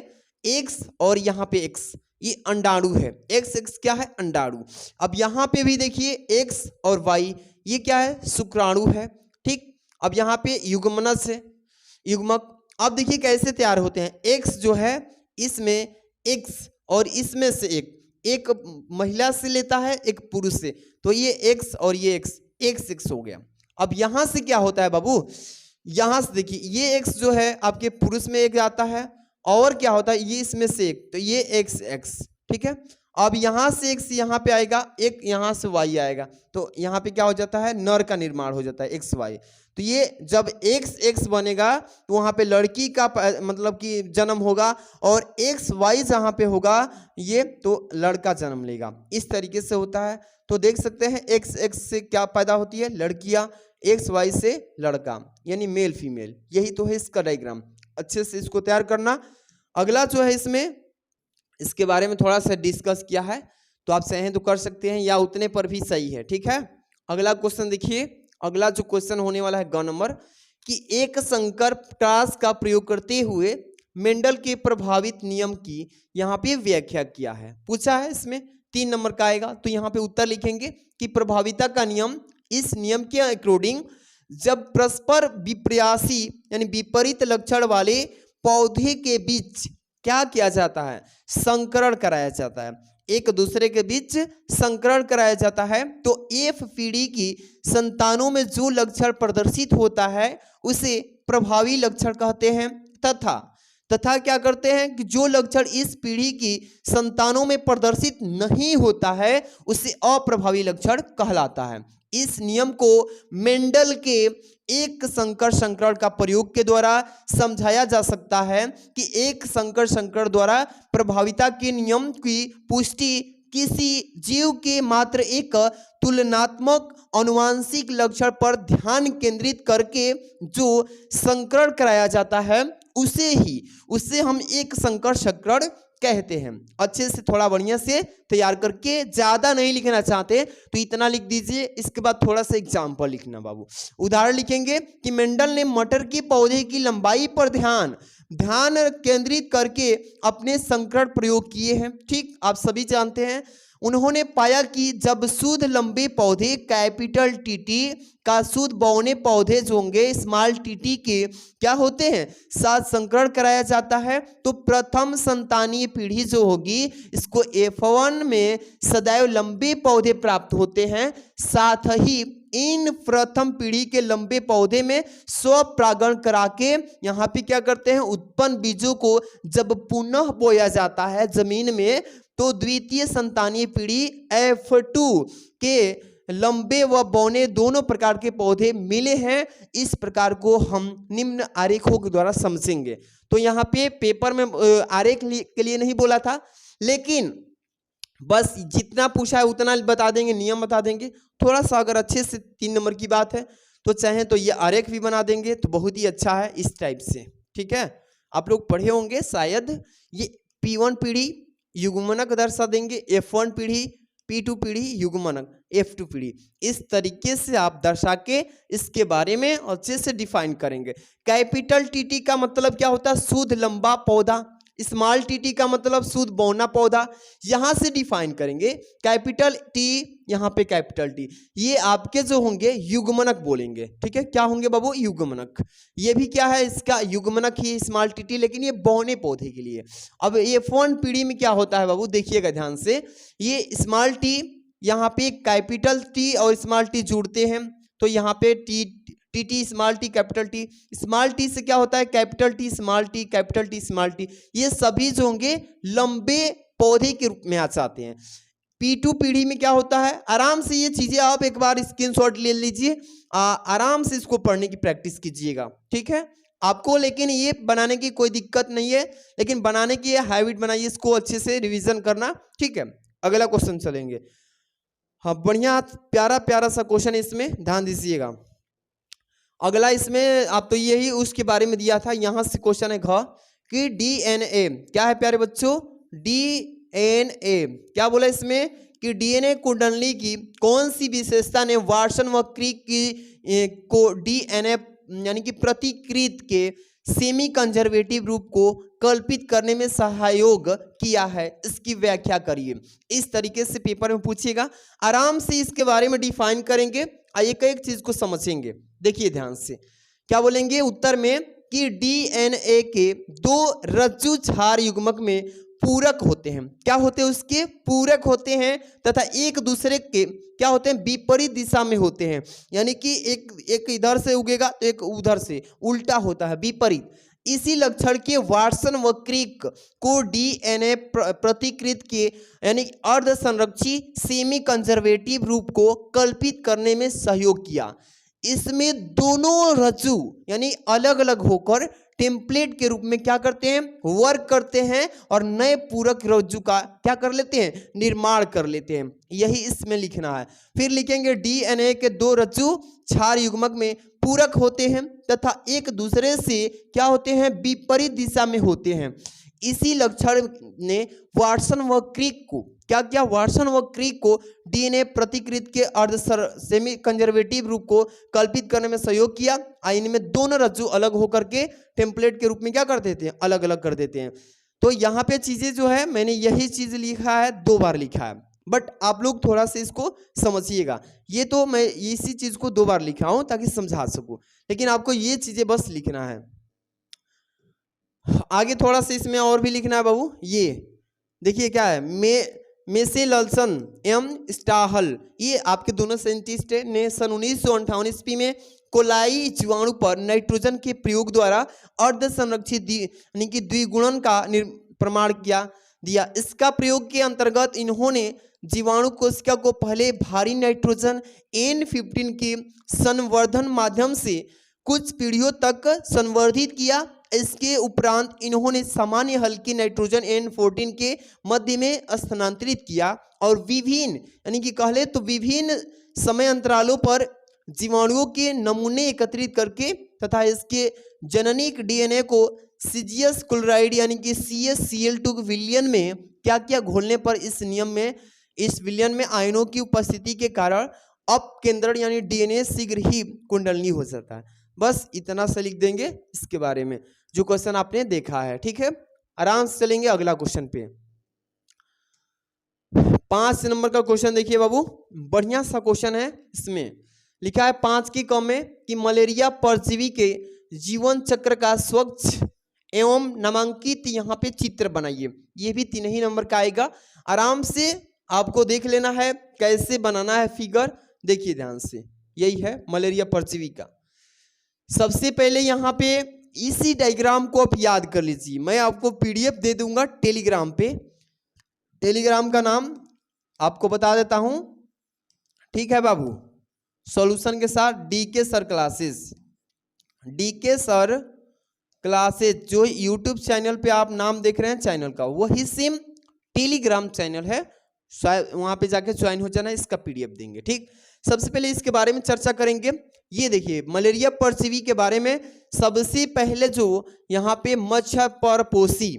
एक्स और यहाँ पे एक्स, ये अंडाणु है, एक्स एक्स क्या है, अंडाणु। अब यहाँ पे भी देखिए एक्स और वाई, ये क्या है, शुक्राणु है, ठीक। अब यहाँ पे युग्मनस है, युग्मक। अब देखिए कैसे तैयार होते हैं, एक्स जो है इसमें एक्स और इसमें से एक महिला से लेता है, एक पुरुष से, तो ये एक्स और ये एक्स, एक्स एक्स हो गया। अब यहां से क्या होता है बाबू, यहां से देखिए ये एक्स जो है आपके पुरुष में एक आता है, और क्या होता है ये इसमें से एक, तो ये एक्स एक्स, ठीक है। अब यहां से एक्स यहाँ पे आएगा, एक यहां से वाई आएगा, तो यहाँ पे क्या हो जाता है, नर का निर्माण हो जाता है, एक्स वाई। तो ये जब एक्स एक्स बनेगा तो वहां पे लड़की का मतलब कि जन्म होगा, और एक्स वाई जहां पे होगा ये तो लड़का जन्म लेगा, इस तरीके से होता है। तो देख सकते हैं एक्स एक्स से क्या पैदा होती है, लड़कियां, एक्स वाई से लड़का, यानी मेल फीमेल, यही तो है इसका डायग्राम। अच्छे से इसको तैयार करना। अगला जो है इसमें, इसके बारे में थोड़ा सा डिस्कस किया है, तो आप चाहें तो कर सकते हैं, या उतने पर भी सही है, ठीक है। अगला क्वेश्चन देखिए, अगला जो क्वेश्चन होने वाला है ग नंबर, कि एक संकर टास का प्रयोग करते हुए मेंडल के प्रभावित नियम की यहाँ पे व्याख्या किया है, पूछा है। इसमें 3 नंबर का आएगा, तो यहाँ पे उत्तर लिखेंगे कि प्रभाविता का नियम, इस नियम के अकॉर्डिंग जब परस्पर विपर्यासी यानी विपरीत लक्षण वाले पौधे के बीच क्या किया जाता है, संकरण कराया जाता है, एक दूसरे के बीच संकरण कराया जाता है, तो एफ पीढ़ी की संतानों में जो लक्षण प्रदर्शित होता है उसे प्रभावी लक्षण कहते हैं। तथा क्या करते हैं कि जो लक्षण इस पीढ़ी की संतानों में प्रदर्शित नहीं होता है उसे अप्रभावी लक्षण कहलाता है। इस नियम को मेंडल के एक संकर संकरण का प्रयोग के द्वारा समझाया जा सकता है कि एक संकर संकरण द्वारा प्रभाविता के नियम की पुष्टि किसी जीव के मात्र एक तुलनात्मक अनुवांशिक लक्षण पर ध्यान केंद्रित करके जो संकरण कराया जाता है उसे हम एक संकर संकरण कहते हैं। अच्छे से थोड़ा बढ़िया से तैयार करके, ज्यादा नहीं लिखना चाहते तो इतना लिख दीजिए, इसके बाद थोड़ा सा एग्जाम्पल लिखना बाबू। उदाहरण लिखेंगे कि मेंडल ने मटर के पौधे की लंबाई पर ध्यान केंद्रित करके अपने संकरण प्रयोग किए हैं। ठीक, आप सभी जानते हैं। उन्होंने पाया कि जब शुद्ध लंबे पौधे कैपिटल टीटी का शुद्ध बौने पौधे जो होंगे स्मॉल टीटी के क्या होते हैं साथ संकरण कराया जाता है, तो प्रथम संतानीय पीढ़ी जो होगी इसको F1 में सदैव लंबे पौधे प्राप्त होते हैं। साथ ही इन प्रथम पीढ़ी के लंबे पौधे में स्वपरागण करा के यहाँ पे क्या करते हैं, उत्पन्न बीजों को जब पुनः बोया जाता है जमीन में, तो द्वितीय संतानीय पीढ़ी F2 के लंबे व बौने दोनों प्रकार के पौधे मिले हैं। इस प्रकार को हम निम्न आरेखों के द्वारा समझेंगे। तो यहाँ पे पेपर में आरेख के लिए नहीं बोला था, लेकिन बस जितना पूछा है उतना बता देंगे, नियम बता देंगे। थोड़ा सा अगर अच्छे से 3 नंबर की बात है तो चाहे तो ये आरेख भी बना देंगे तो बहुत ही अच्छा है इस टाइप से। ठीक है, आप लोग पढ़े होंगे शायद। ये P1 पीढ़ी युग्मनक दर्शा देंगे, F1 पीढ़ी, P2 पीढ़ी युग्मनक, F2 पीढ़ी। इस तरीके से आप दर्शा के इसके बारे में अच्छे से डिफाइन करेंगे। कैपिटल टीटी का मतलब क्या होता है? शुद्ध लंबा पौधा। स्मॉल टीटी का मतलब शुद्ध बौना पौधा। यहां से डिफाइन करेंगे। कैपिटल टी, यहाँ पे कैपिटल टी, ये आपके जो होंगे युग्मनक बोलेंगे। ठीक है, क्या होंगे बाबू? युग्मनक। ये भी क्या है? इसका युग्मनक ही स्मॉल टीटी, लेकिन ये बौने पौधे के लिए। अब ये F1 पीढ़ी में क्या होता है बाबू? देखिएगा ध्यान से। ये स्मॉल टी, यहाँ पे कैपिटल टी और स्मॉल टी जुड़ते हैं, तो यहाँ पे T small T capital T. Small T से क्या होता है? Capital T small T, capital T small T. ये सभी जो होंगे लंबे पौधे के रूप में आ जाते हैं। P2 पीढ़ी में क्या होता है? आराम से ये चीजें आप एक बार स्क्रीनशॉट ले लीजिए, आराम से इसको पढ़ने की प्रैक्टिस कीजिएगा। ठीक है आपको, लेकिन ये बनाने की कोई दिक्कत नहीं है, लेकिन बनाने की हैबिट बनाइए, इसको अच्छे से रिवीजन करना। ठीक है, अगला क्वेश्चन चलेंगे। हाँ, बढ़िया प्यारा प्यारा सा क्वेश्चन, इसमें ध्यान दीजिएगा। अगला इसमें आप तो यही उसके बारे में दिया था, यहां से क्वेश्चन है घ कि डीएनए क्या है प्यारे बच्चों? डीएनए क्या बोला इसमें कि डीएनए कुंडली की कौन सी विशेषता ने वाटसन व क्रिक की को डीएनए यानी कि प्रतिकृत के सेमी कंजर्वेटिव रूप को कल्पित करने में सहयोग किया है? इसकी व्याख्या करिए। इस तरीके से पेपर में पूछिएगा, आराम से इसके बारे में डिफाइन करेंगे, एक एक चीज को समझेंगे। देखिए ध्यान से क्या बोलेंगे उत्तर में कि डीएनए के 2 रज्जु क्षार युग्मक में पूरक होते हैं। क्या होते हैं? उसके पूरक होते हैं, तथा एक दूसरे के क्या होते हैं? विपरीत दिशा में होते हैं। यानी कि एक इधर से उगेगा तो एक उधर से, उल्टा होता है, विपरीत। इसी लक्षण के वाटसन व क्रिक को डीएनए प्रतिकृत के यानी अर्ध संरक्षी सेमी कंजर्वेटिव रूप को कल्पित करने में सहयोग किया। इसमें दोनों रज्जु यानी अलग अलग होकर टेम्पलेट के रूप में क्या करते हैं? वर्क करते हैं और नए पूरक रज्जु का क्या कर लेते हैं? निर्माण कर लेते हैं। यही इसमें लिखना है। फिर लिखेंगे डीएनए के 2 रज्जु क्षार युग्मक में पूरक होते हैं तथा एक दूसरे से क्या होते हैं? विपरीत दिशा में होते हैं। इसी लक्षण ने वाटसन व क्रिक को क्या वाटसन व क्रिक को डीएनए प्रतिकृत के अर्ध सेमी कंजर्वेटिव रूप को कल्पित करने में सहयोग किया। इनमें दोनों रज्जु अलग होकर के टेम्पलेट के रूप में क्या कर देते हैं? अलग अलग कर देते हैं। तो यहाँ पे चीजें जो है मैंने यही चीज लिखा है, 2 बार लिखा है, बट आप लोग थोड़ा सा इसको समझिएगा। ये तो मैं इसी चीज को 2 बार लिखा हूं ताकि समझा सकूं, लेकिन आपको ये चीजें बस लिखना है। आगे थोड़ा सा इसमें और भी लिखना है बाबू। ये देखिए क्या है? मेसेलसन एम स्टाहल, ये आपके दोनों साइंटिस्ट ने सन 1958 ईस्वी में कोलाई जीवाणु पर नाइट्रोजन के प्रयोग द्वारा अर्ध संरक्षित यानी कि द्विगुणन का प्रमाण दिया। इसका प्रयोग के अंतर्गत इन्होंने जीवाणु कोशिका को पहले भारी नाइट्रोजन N15 के संवर्धन माध्यम से कुछ पीढ़ियों तक संवर्धित किया। इसके उपरांत इन्होंने सामान्य हल्की नाइट्रोजन N14 के मध्य में स्थानांतरित किया और विभिन्न यानी कि कहले तो विभिन्न समय अंतरालों पर जीवाणुओं के नमूने एकत्रित करके तथा इसके जननिक डीएनए को सीजियस क्लोराइड यानी कि CaCl2 विलयन में क्या घोलने पर इस विलयन में आयनों की उपस्थिति के कारण अपकेंद्रण यानी डीएनए शीघ्र ही कुंडलनी हो जाता है। बस इतना सा लिख देंगे इसके बारे में जो क्वेश्चन आपने देखा है। ठीक है, आराम से चलेंगे अगला क्वेश्चन पे। 5 नंबर का क्वेश्चन देखिए बाबू, बढ़िया सा क्वेश्चन है। इसमें लिखा है 5 की क में कि मलेरिया परजीवी के जीवन चक्र का स्वच्छ एवं नामांकित यहाँ पे चित्र बनाइए। ये भी 3 ही नंबर का आएगा। आराम से आपको देख लेना है कैसे बनाना है फिगर। देखिए ध्यान से, यही है मलेरिया परजीवी का। सबसे पहले यहाँ पे इसी डायग्राम को आप याद कर लीजिए। मैं आपको PDF दे दूंगा टेलीग्राम पे। टेलीग्राम का नाम आपको बता देता हूं, ठीक है बाबू, सॉल्यूशन के साथ DK sir classes, DK sir classes जो यूट्यूब चैनल पे आप नाम देख रहे हैं चैनल का, वही सेम टेलीग्राम चैनल है, वहां पे जाके ज्वाइन हो जाना, इसका पीडीएफ देंगे। ठीक, सबसे पहले इसके बारे में चर्चा करेंगे। ये देखिए मलेरिया परजीवी के बारे में सबसे पहले जो यहाँ पे मच्छर परपोषी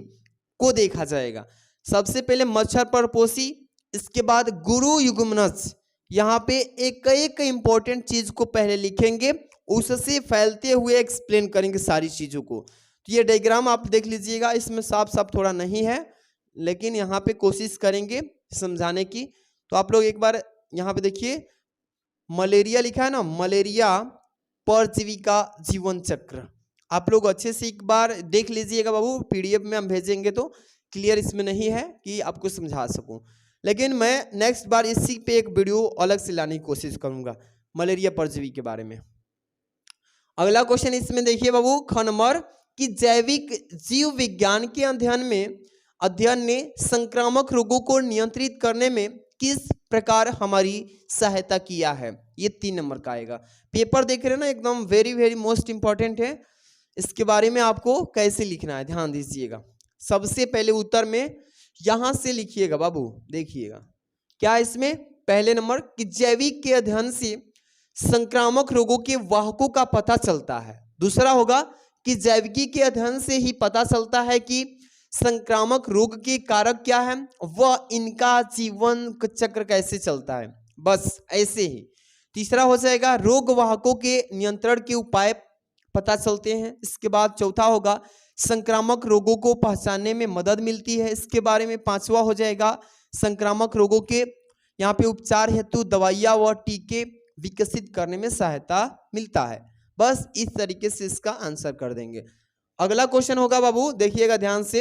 को देखा जाएगा। सबसे पहले मच्छर परपोषी, इसके बाद गुरु युग्मनज। यहाँ पे एक एक इंपॉर्टेंट चीज को पहले लिखेंगे, उससे फैलते हुए एक्सप्लेन करेंगे सारी चीजों को। तो ये डायग्राम आप देख लीजिएगा, इसमें साफ साफ थोड़ा नहीं है, लेकिन यहाँ पे कोशिश करेंगे समझाने की। तो आप लोग एक बार यहाँ पे देखिए, मलेरिया लिखा है ना, मलेरिया परजीवी का जीवन चक्र, आप लोग अच्छे से एक बार देख लीजिएगा बाबू, पीडीएफ में हम भेजेंगे तो क्लियर इसमें नहीं है कि आपको समझा सकूं, लेकिन मैं नेक्स्ट बार इसी पे एक वीडियो अलग से लाने की कोशिश करूंगा मलेरिया परजीवी के बारे में। अगला क्वेश्चन इसमें देखिए बाबू, ख नंबर कि जैविक जीव विज्ञान के अध्ययन ने संक्रामक रोगों को नियंत्रित करने में किस प्रकार हमारी सहायता किया है। ये 3 नंबर का आएगा। पेपर देख रहे हैं ना, एकदम वेरी वेरी मोस्ट इंपॉर्टेंट है। इसके बारे में आपको कैसे लिखना है ध्यान दीजिएगा। सबसे पहले उत्तर में यहां से लिखिएगा बाबू, देखिएगा क्या इसमें, पहले नंबर कि जैविक के अध्ययन से संक्रामक रोगों के वाहकों का पता चलता है। दूसरा होगा कि जैविकी के अध्ययन से ही पता चलता है कि संक्रामक रोग के कारक क्या है, वह इनका जीवन चक्र कैसे चलता है, बस ऐसे ही। तीसरा हो जाएगा रोग वाहकों के नियंत्रण के उपाय पता चलते हैं। इसके बाद चौथा होगा संक्रामक रोगों को पहचानने में मदद मिलती है, इसके बारे में। पांचवा हो जाएगा संक्रामक रोगों के यहाँ पे उपचार हेतु दवाइयाँ व टीके विकसित करने में सहायता मिलता है। बस इस तरीके से इसका आंसर कर देंगे। अगला क्वेश्चन होगा बाबू, देखिएगा ध्यान से,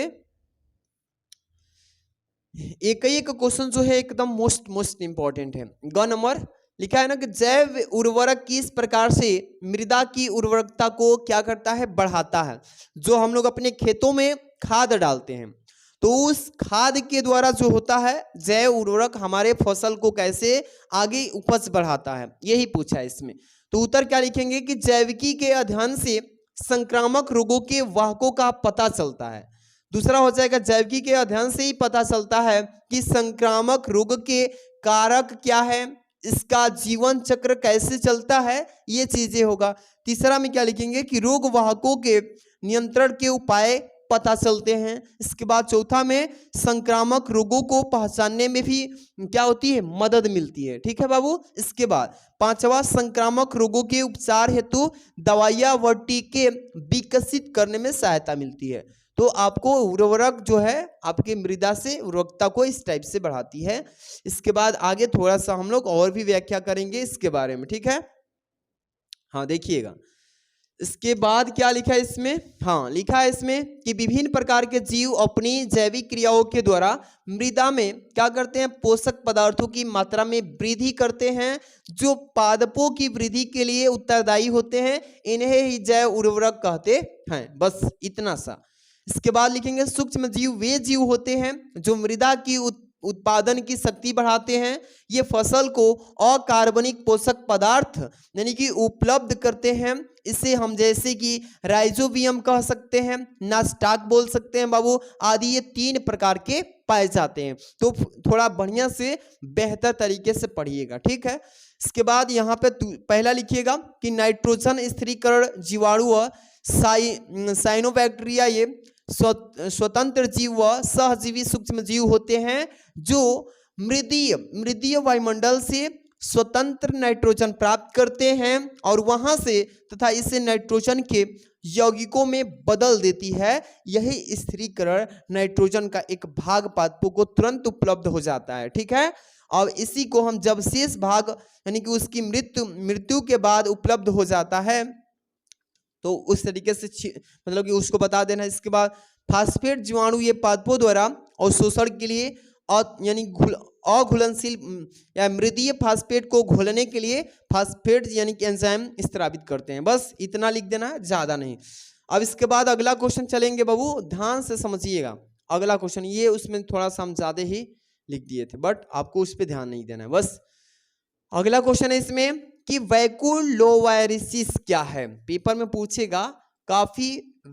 एक एक क्वेश्चन जो है एकदम मोस्ट इंपॉर्टेंट है। ग नंबर लिखा है ना कि जैव उर्वरक किस प्रकार से मृदा की उर्वरकता को क्या करता है, बढ़ाता है। जो हम लोग अपने खेतों में खाद डालते हैं, तो उस खाद के द्वारा जो होता है जैव उर्वरक हमारे फसल को कैसे आगे उपज बढ़ाता है, यही पूछा है इसमें। तो उत्तर क्या लिखेंगे कि जैविकी के अध्ययन से संक्रामक रोगों के वाहकों का पता चलता है। दूसरा हो जाएगा जैविकी के अध्ययन से ही पता चलता है कि संक्रामक रोग के कारक क्या है, इसका जीवन चक्र कैसे चलता है, ये चीजें होगा। तीसरा में क्या लिखेंगे कि रोग वाहकों के नियंत्रण के उपाय पता चलते हैं। इसके बाद चौथा में संक्रामक रोगों को पहचानने में भी क्या होती है, मदद मिलती है। ठीक है बाबू। इसके बाद पांचवा संक्रामक रोगों के उपचार हेतु दवाइयां व टीके विकसित करने में सहायता मिलती है। तो आपको उर्वरक जो है आपकी मृदा से उर्वरकता को इस टाइप से बढ़ाती है। इसके बाद आगे थोड़ा सा हम लोग और भी व्याख्या करेंगे इसके बारे में, ठीक है। हाँ देखिएगा इसके बाद क्या लिखा है इसमें, हाँ लिखा है इसमें कि विभिन्न प्रकार के जीव अपनी जैविक क्रियाओं के द्वारा मृदा में क्या करते हैं, पोषक पदार्थों की मात्रा में वृद्धि करते हैं जो पादपों की वृद्धि के लिए उत्तरदायी होते हैं। इन्हें ही जैव उर्वरक कहते हैं। बस इतना सा। इसके बाद लिखेंगे सूक्ष्म जीव वे जीव होते हैं जो मृदा की उत्पादन की शक्ति बढ़ाते हैं। ये फसल को अकार्बनिक पोषक पदार्थ यानी कि उपलब्ध करते हैं। इसे हम जैसे कि राइजोबियम कह सकते हैं, नास्टाक बोल सकते हैं बाबू आदि, ये 3 प्रकार के पाए जाते हैं। तो थोड़ा बढ़िया से बेहतर तरीके से पढ़िएगा, ठीक है। इसके बाद यहाँ पे पहला लिखिएगा कि नाइट्रोजन स्थिरीकरण जीवाणु व साइनोबैक्टीरिया ये स्वतंत्र जीव व सहजीवी सूक्ष्म जीव होते हैं जो मृदीय वायुमंडल से स्वतंत्र नाइट्रोजन प्राप्त करते हैं और वहां से तथा इसे नाइट्रोजन के यौगिकों में बदल देती है। यही स्थिरीकरण नाइट्रोजन का एक भाग पादपों को तुरंत उपलब्ध हो जाता है, ठीक है। और इसी को हम जब शेष भाग यानी कि उसकी मृत्यु के बाद उपलब्ध हो जाता है तो उस तरीके से मतलब कि उसको बता देना। इसके बाद फास्फेट जीवाणु ये पादपों द्वारा अवशोषण के लिए यानी अघुलनशील या मृदीय फास्फेट को घोलने के लिए फास्फेट यानी कि एंजाइम स्त्रावित करते हैं। बस इतना लिख देना है, ज्यादा नहीं। अब इसके बाद अगला क्वेश्चन चलेंगे बाबू, ध्यान से समझिएगा। अगला क्वेश्चन ये उसमें थोड़ा सा हम ज्यादा ही लिख दिए थे बट आपको उस पर ध्यान नहीं देना है। बस अगला क्वेश्चन है इसमें कि वैकुलोवायरिसिस क्या है, पेपर में पूछेगा, काफी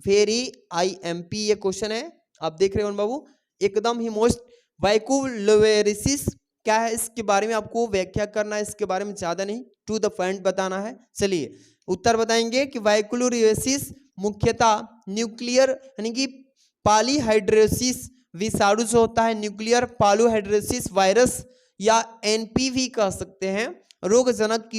वेरी IMP ये क्वेश्चन है। आप देख रहे हो बाबू, एकदम ही मोस्ट। वैकुलोवायरिसिस क्या है, इसके बारे में आपको व्याख्या करना है, इसके बारे में ज्यादा नहीं, टू द पॉइंट बताना है। चलिए उत्तर बताएंगे कि वैकुलोवायरिसिस मुख्यतः न्यूक्लियर यानी कि पॉलीहाइड्रोसिस विषाणु जो होता है, न्यूक्लियर पॉलीहाइड्रोसिस वायरस या NPV कह सकते हैं, रोगजनक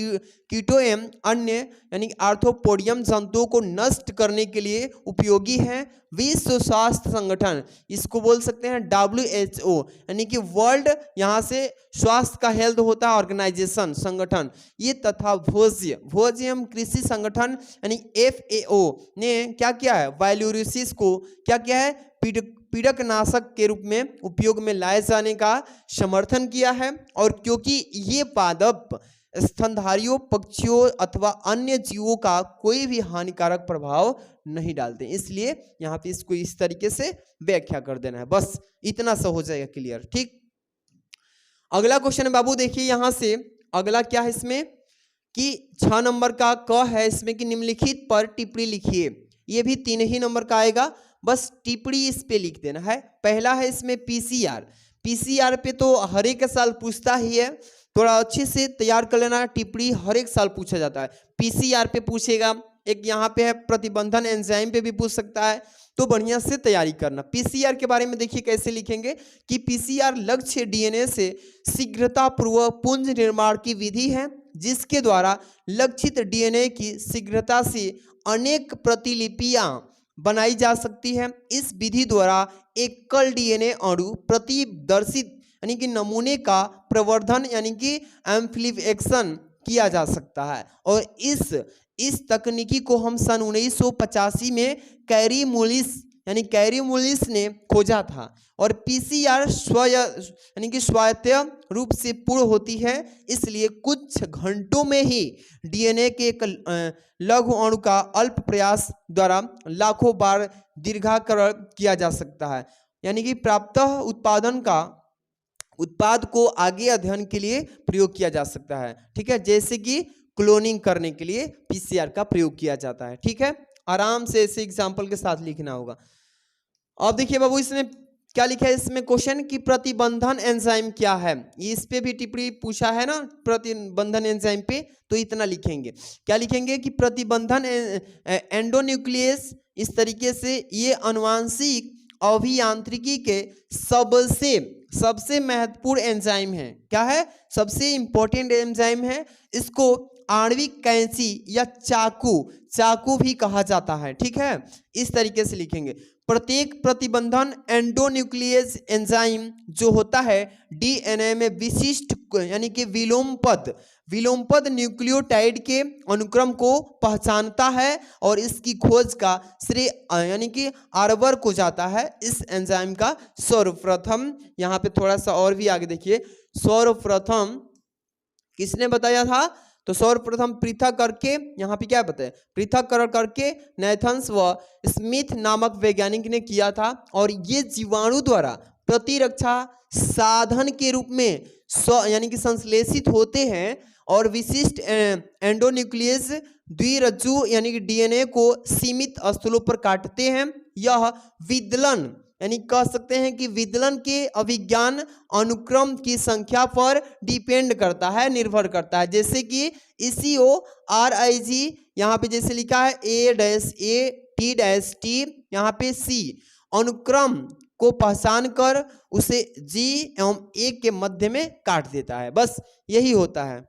कीटों एवं अन्य यानी आर्थ्रोपोडियम जंतुओं को नष्ट करने के लिए उपयोगी है। विश्व स्वास्थ्य संगठन, इसको बोल सकते हैं WHO यानी कि वर्ल्ड, यहाँ से स्वास्थ्य का हेल्थ होता है ऑर्गेनाइजेशन, संगठन ये, तथा भोज्य एवं कृषि संगठन यानी FAO ने क्या किया है, वैकुलोवायरिसिस को क्या किया है, पीड़कनाशक के रूप में उपयोग में लाए जाने का समर्थन किया है। और क्योंकि ये पादप स्तनधारियों, पक्षियों अथवा अन्य जीवों का कोई भी हानिकारक प्रभाव नहीं डालते, इसलिए यहाँ पे इसको इस तरीके से व्याख्या कर देना है, बस इतना सा हो जाएगा क्लियर। ठीक, अगला क्वेश्चन है बाबू, देखिए यहाँ से अगला क्या है इसमें कि 6 नंबर का क है इसमें कि निम्नलिखित पर टिप्पणी लिखिए। ये भी 3 ही नंबर का आएगा, बस टिप्पणी इस पे लिख देना है। पहला है इसमें PCR पे तो हर एक साल पूछता ही है, थोड़ा अच्छे से तैयार कर लेना, टिप्पणी हर एक साल पूछा जाता है। PCR पे पूछेगा, एक यहाँ पे है प्रतिबंधन एंजाइम पे भी पूछ सकता है, तो बढ़िया से तैयारी करना। PCR के बारे में देखिए कैसे लिखेंगे कि PCR लक्ष्य DNA से शीघ्रतापूर्वक पुंज निर्माण की विधि है, जिसके द्वारा लक्षित DNA की शीघ्रता से अनेक प्रतिलिपियां बनाई जा सकती है। इस विधि द्वारा एकल DNA अणु प्रतिदर्शित यानी कि नमूने का प्रवर्धन यानी कि एम्प्लीफिकेशन किया जा सकता है। और इस तकनीकी को हम सन 1985 में कैरी मुलिस ने खोजा था। और PCR यानी कि स्वायत्त रूप से पूर्ण होती है, इसलिए कुछ घंटों में ही DNA के एक लघु अणु का अल्प प्रयास द्वारा लाखों बार दीर्घाकरण किया जा सकता है। यानी कि प्राप्त उत्पाद को आगे अध्ययन के लिए प्रयोग किया जा सकता है। ठीक है, जैसे कि क्लोनिंग करने के लिए PCR का प्रयोग किया जाता है। ठीक है, आराम से ऐसे एग्जाम्पल के साथ लिखना होगा। अब देखिए बाबू, इसमें क्या लिखा है इसमें क्वेश्चन की प्रतिबंधन एंजाइम क्या है, इस पे भी टिप्पणी पूछा है ना, प्रतिबंधन एंजाइम पे, तो इतना लिखेंगे। क्या लिखेंगे कि प्रतिबंधन एंडोन्यूक्लियस, इस तरीके से ये आनुवांशिक अभियांत्रिकी के सबसे महत्वपूर्ण एंजाइम है। क्या है, सबसे इंपॉर्टेंट एंजाइम है। इसको आणविक कैंची या चाकू भी कहा जाता है। ठीक है, इस तरीके से लिखेंगे। प्रत्येक प्रतिबंधन एंडोन्यूक्लियस एंजाइम जो होता है DNA में विशिष्ट यानी कि विलोमपद न्यूक्लियोटाइड के अनुक्रम को पहचानता है, और इसकी खोज का श्रेय यानी कि आर्बर को जाता है। इस एंजाइम का सर्वप्रथम, यहाँ पे थोड़ा सा और भी आगे देखिए, सर्वप्रथम किसने बताया था, तो सर्वप्रथम पृथक करके, यहाँ पे क्या बताया, पृथक्करण करके नेथन्स व स्मिथ नामक वैज्ञानिक ने किया था। और ये जीवाणु द्वारा प्रतिरक्षा साधन के रूप में यानी कि संश्लेषित होते हैं, और विशिष्ट एंडोन्यूक्लियस द्विरज्जु यानी कि DNA को सीमित स्थलों पर काटते हैं। यह विदलन यानी कह सकते हैं कि विदलन के अभिज्ञान अनुक्रम की संख्या पर डिपेंड करता है, निर्भर करता है। जैसे कि ECORIG यहाँ पे जैसे लिखा है A-A-T-T, यहाँ पे C अनुक्रम को पहचान कर उसे G एवं A के मध्य में काट देता है, बस यही होता है।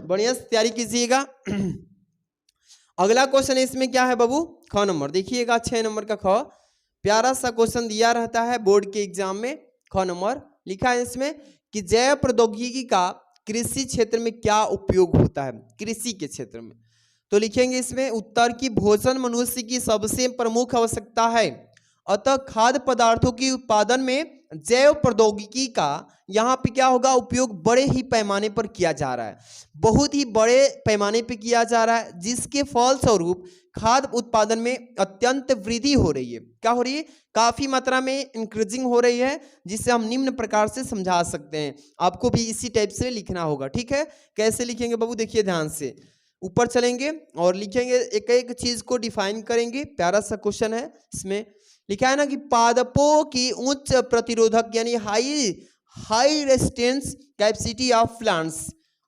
बढ़िया से तैयारी कीजिएगा। अगला क्वेश्चन इसमें क्या है बाबू, ख नंबर देखिएगा, 6 नंबर का ख, प्यारा सा क्वेश्चन दिया रहता है बोर्ड के एग्जाम में। ख नंबर लिखा है इसमें कि जैव प्रौद्योगिकी का कृषि क्षेत्र में क्या उपयोग होता है, कृषि के क्षेत्र में। तो लिखेंगे इसमें उत्तर की भोजन मनुष्य की सबसे प्रमुख आवश्यकता है, अतः खाद्य पदार्थों के उत्पादन में जैव प्रौद्योगिकी का यहाँ पे क्या होगा, उपयोग बड़े ही पैमाने पर किया जा रहा है, बहुत ही बड़े पैमाने पे किया जा रहा है, जिसके फलस्वरूप खाद्य उत्पादन में अत्यंत वृद्धि हो रही है। क्या हो रही है? काफी मात्रा में इंक्रीजिंग हो रही है, जिससे हम निम्न प्रकार से समझा सकते हैं। आपको भी इसी टाइप से लिखना होगा, ठीक है। कैसे लिखेंगे बाबू, देखिए ध्यान से, ऊपर चलेंगे और लिखेंगे, एक एक चीज को डिफाइन करेंगे। प्यारा सा क्वेश्चन है, इसमें लिखा है ना कि पादपों की उच्च प्रतिरोधक यानी high resistance capacity of plants,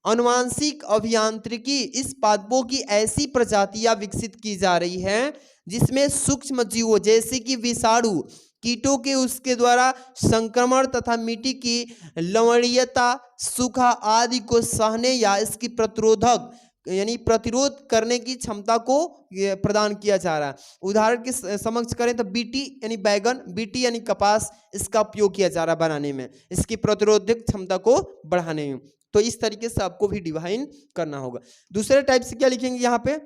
आनुवांशिक अभियांत्रिकी, इस पादपों की ऐसी प्रजातियां विकसित की जा रही हैं जिसमें सूक्ष्म जीवों जैसे कि विषाणु, कीटों के उसके द्वारा संक्रमण तथा मिट्टी की लवणीयता, सूखा आदि को सहने या इसकी प्रतिरोधक यानी प्रतिरोध करने की क्षमता को प्रदान किया जा रहा है। उदाहरण के समक्ष करें तो बीटी यानी बैगन, बीटी यानी कपास, इसका उपयोग किया जा रहा है बनाने में, इसकी प्रतिरोधक क्षमता को बढ़ाने में। तो इस तरीके से आपको भी डिवाइन करना होगा। दूसरे टाइप से क्या लिखेंगे यहाँ पे,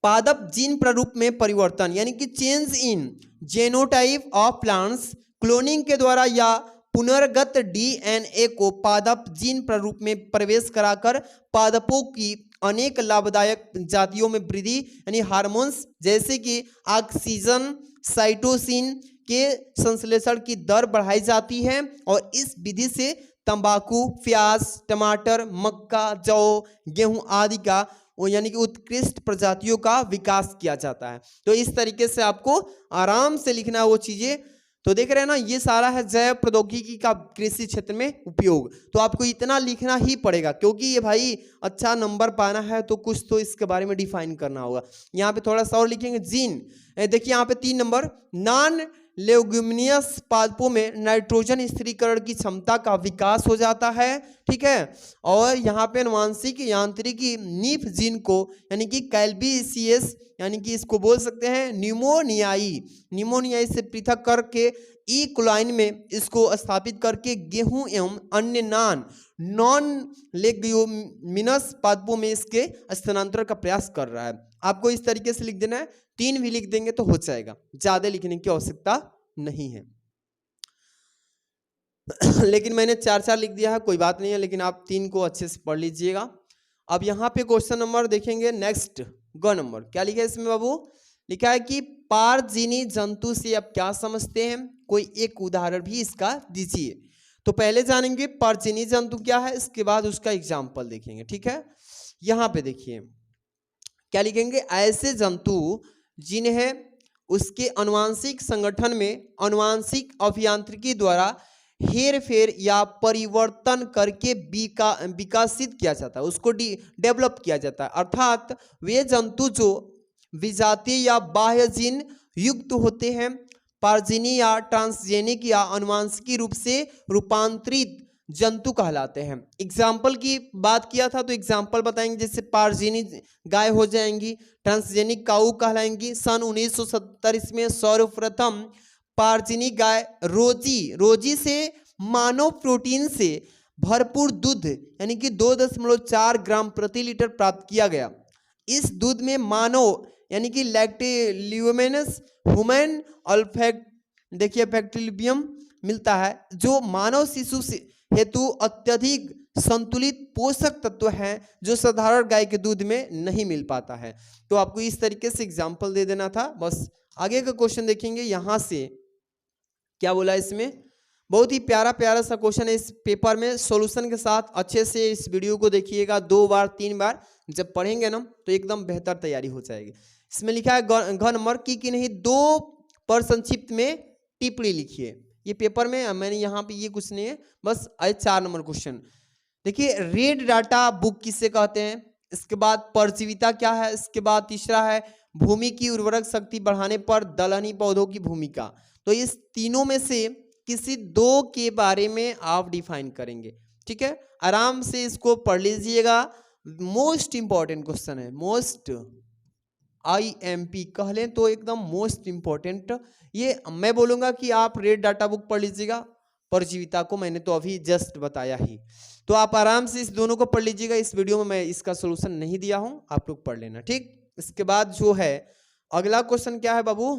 पादप जीन प्रारूप में परिवर्तन यानी कि change in genotype of plants, cloning के द्वारा या पुनर्गत डीएनए को पादप जीन प्रारूप में प्रवेश कराकर पादपों की अनेक लाभदायक जातियों में वृद्धि यानी हार्मोन्स जैसे कि ऑक्सीजन, साइटोसिन के संश्लेषण की दर बढ़ाई जाती है, और इस विधि से तंबाकू, प्याज, टमाटर, मक्का, जौ, गेहूं आदि का यानी कि उत्कृष्ट प्रजातियों का विकास किया जाता है। तो इस तरीके से आपको आराम से लिखना है वो चीजें। तो देख रहे हैं ना, ये सारा है जैव प्रौद्योगिकी का कृषि क्षेत्र में उपयोग। तो आपको इतना लिखना ही पड़ेगा, क्योंकि ये भाई अच्छा नंबर पाना है तो कुछ तो इसके बारे में डिफाइन करना होगा। यहाँ पे थोड़ा सा और लिखेंगे, जीन, देखिए यहाँ पे 3 नंबर, नॉन लेग्यूमिनियस पादपों में नाइट्रोजन स्थिरीकरण की क्षमता का विकास हो जाता है, ठीक है। और यहाँ पे आनुवांशिक यांत्रिकी नीफ जीन को यानी कि कैल्बिसियस यानी कि इसको बोल सकते हैं निमोनियाई से पृथक करके ई कोलाइन में इसको स्थापित करके गेहूं एवं अन्य नॉन लेग्यूमिनस पादपों में इसके स्थानांतरण का प्रयास कर रहा है। आपको इस तरीके से लिख देना है, 3 भी लिख देंगे तो हो जाएगा, ज्यादा लिखने की आवश्यकता नहीं है। लेकिन मैंने 4 लिख दिया है, कोई बात नहीं है, लेकिन आप 3 को अच्छे से पढ़ लीजिएगा। अब यहाँ पे क्वेश्चन नंबर देखेंगे नेक्स्ट, ग नंबर, क्या लिखा है इसमें बाबू, लिखा है कि पारजीनी जंतु से आप क्या समझते हैं, कोई एक उदाहरण भी इसका दीजिए। तो पहले जानेंगे पारजीनी जंतु क्या है, इसके बाद उसका एग्जाम्पल देखेंगे, ठीक है। यहाँ पे देखिए क्या लिखेंगे, ऐसे जंतु जिन्हें उसके आनुवांशिक संगठन में आनुवांशिक अभियांत्रिकी द्वारा हेर फेर या परिवर्तन करके विकसित किया जाता है, उसको डेवलप किया जाता है। अर्थात वे जंतु जो विजातीय या बाह्य जीन युक्त होते हैं, पारजीनी या ट्रांसजेनिक या आनुवांशिक रूप से रूपांतरित जंतु कहलाते हैं। एग्जाम्पल की बात किया था तो एग्जाम्पल बताएंगे, जैसे पारजीनी गाय हो जाएंगी, ट्रांसजेनिक काऊ कहलाएंगी। सन 1970 इसमें सर्वप्रथम पारजीनी गाय रोजी से मानव प्रोटीन से भरपूर दूध यानी कि 2.4 ग्राम प्रति लीटर प्राप्त किया गया। इस दूध में मानव यानी कि लैक्टिल्यूमिनस ह्यूमन अल्फैक्ट देखिए फैक्टिलिबियम मिलता है, जो मानव शिशु से हेतु अत्यधिक संतुलित पोषक तत्व हैं जो साधारण गाय के दूध में नहीं मिल पाता है। तो आपको इस तरीके से एग्जाम्पल दे देना था बस। आगे का क्वेश्चन देखेंगे, यहाँ से क्या बोला इसमें, बहुत ही प्यारा सा क्वेश्चन है इस पेपर में, सॉल्यूशन के साथ अच्छे से इस वीडियो को देखिएगा 2 बार 3 बार, जब पढ़ेंगे ना तो एकदम बेहतर तैयारी हो जाएगी। इसमें लिखा है घ नंबर की नहीं 2 पर संक्षिप्त में टिप्पणी लिखिए। ये पेपर में मैंने यहाँ पे ये कुछ नहीं है, बस 4 नंबर क्वेश्चन देखिए, रेड डाटा बुक किसे कहते हैं, इसके बाद परजीविता क्या है, इसके बाद तीसरा है भूमि की उर्वरक शक्ति बढ़ाने पर दलहनी पौधों की भूमिका। तो इस तीनों में से किसी 2 के बारे में आप डिफाइन करेंगे, ठीक है। आराम से इसको पढ़ लीजिएगा, मोस्ट इंपॉर्टेंट क्वेश्चन है, मोस्ट IMP कह लें तो एकदम मोस्ट इंपॉर्टेंट। ये मैं बोलूंगा कि आप रेड डाटा बुक पढ़ लीजिएगा, परजीविता को मैंने तो अभी जस्ट बताया ही, तो आप आराम से इस दोनों को पढ़ लीजिएगा। इस वीडियो में मैं इसका सोल्यूशन नहीं दिया हूं, आप लोग पढ़ लेना, ठीक। इसके बाद जो है अगला क्वेश्चन क्या है बाबू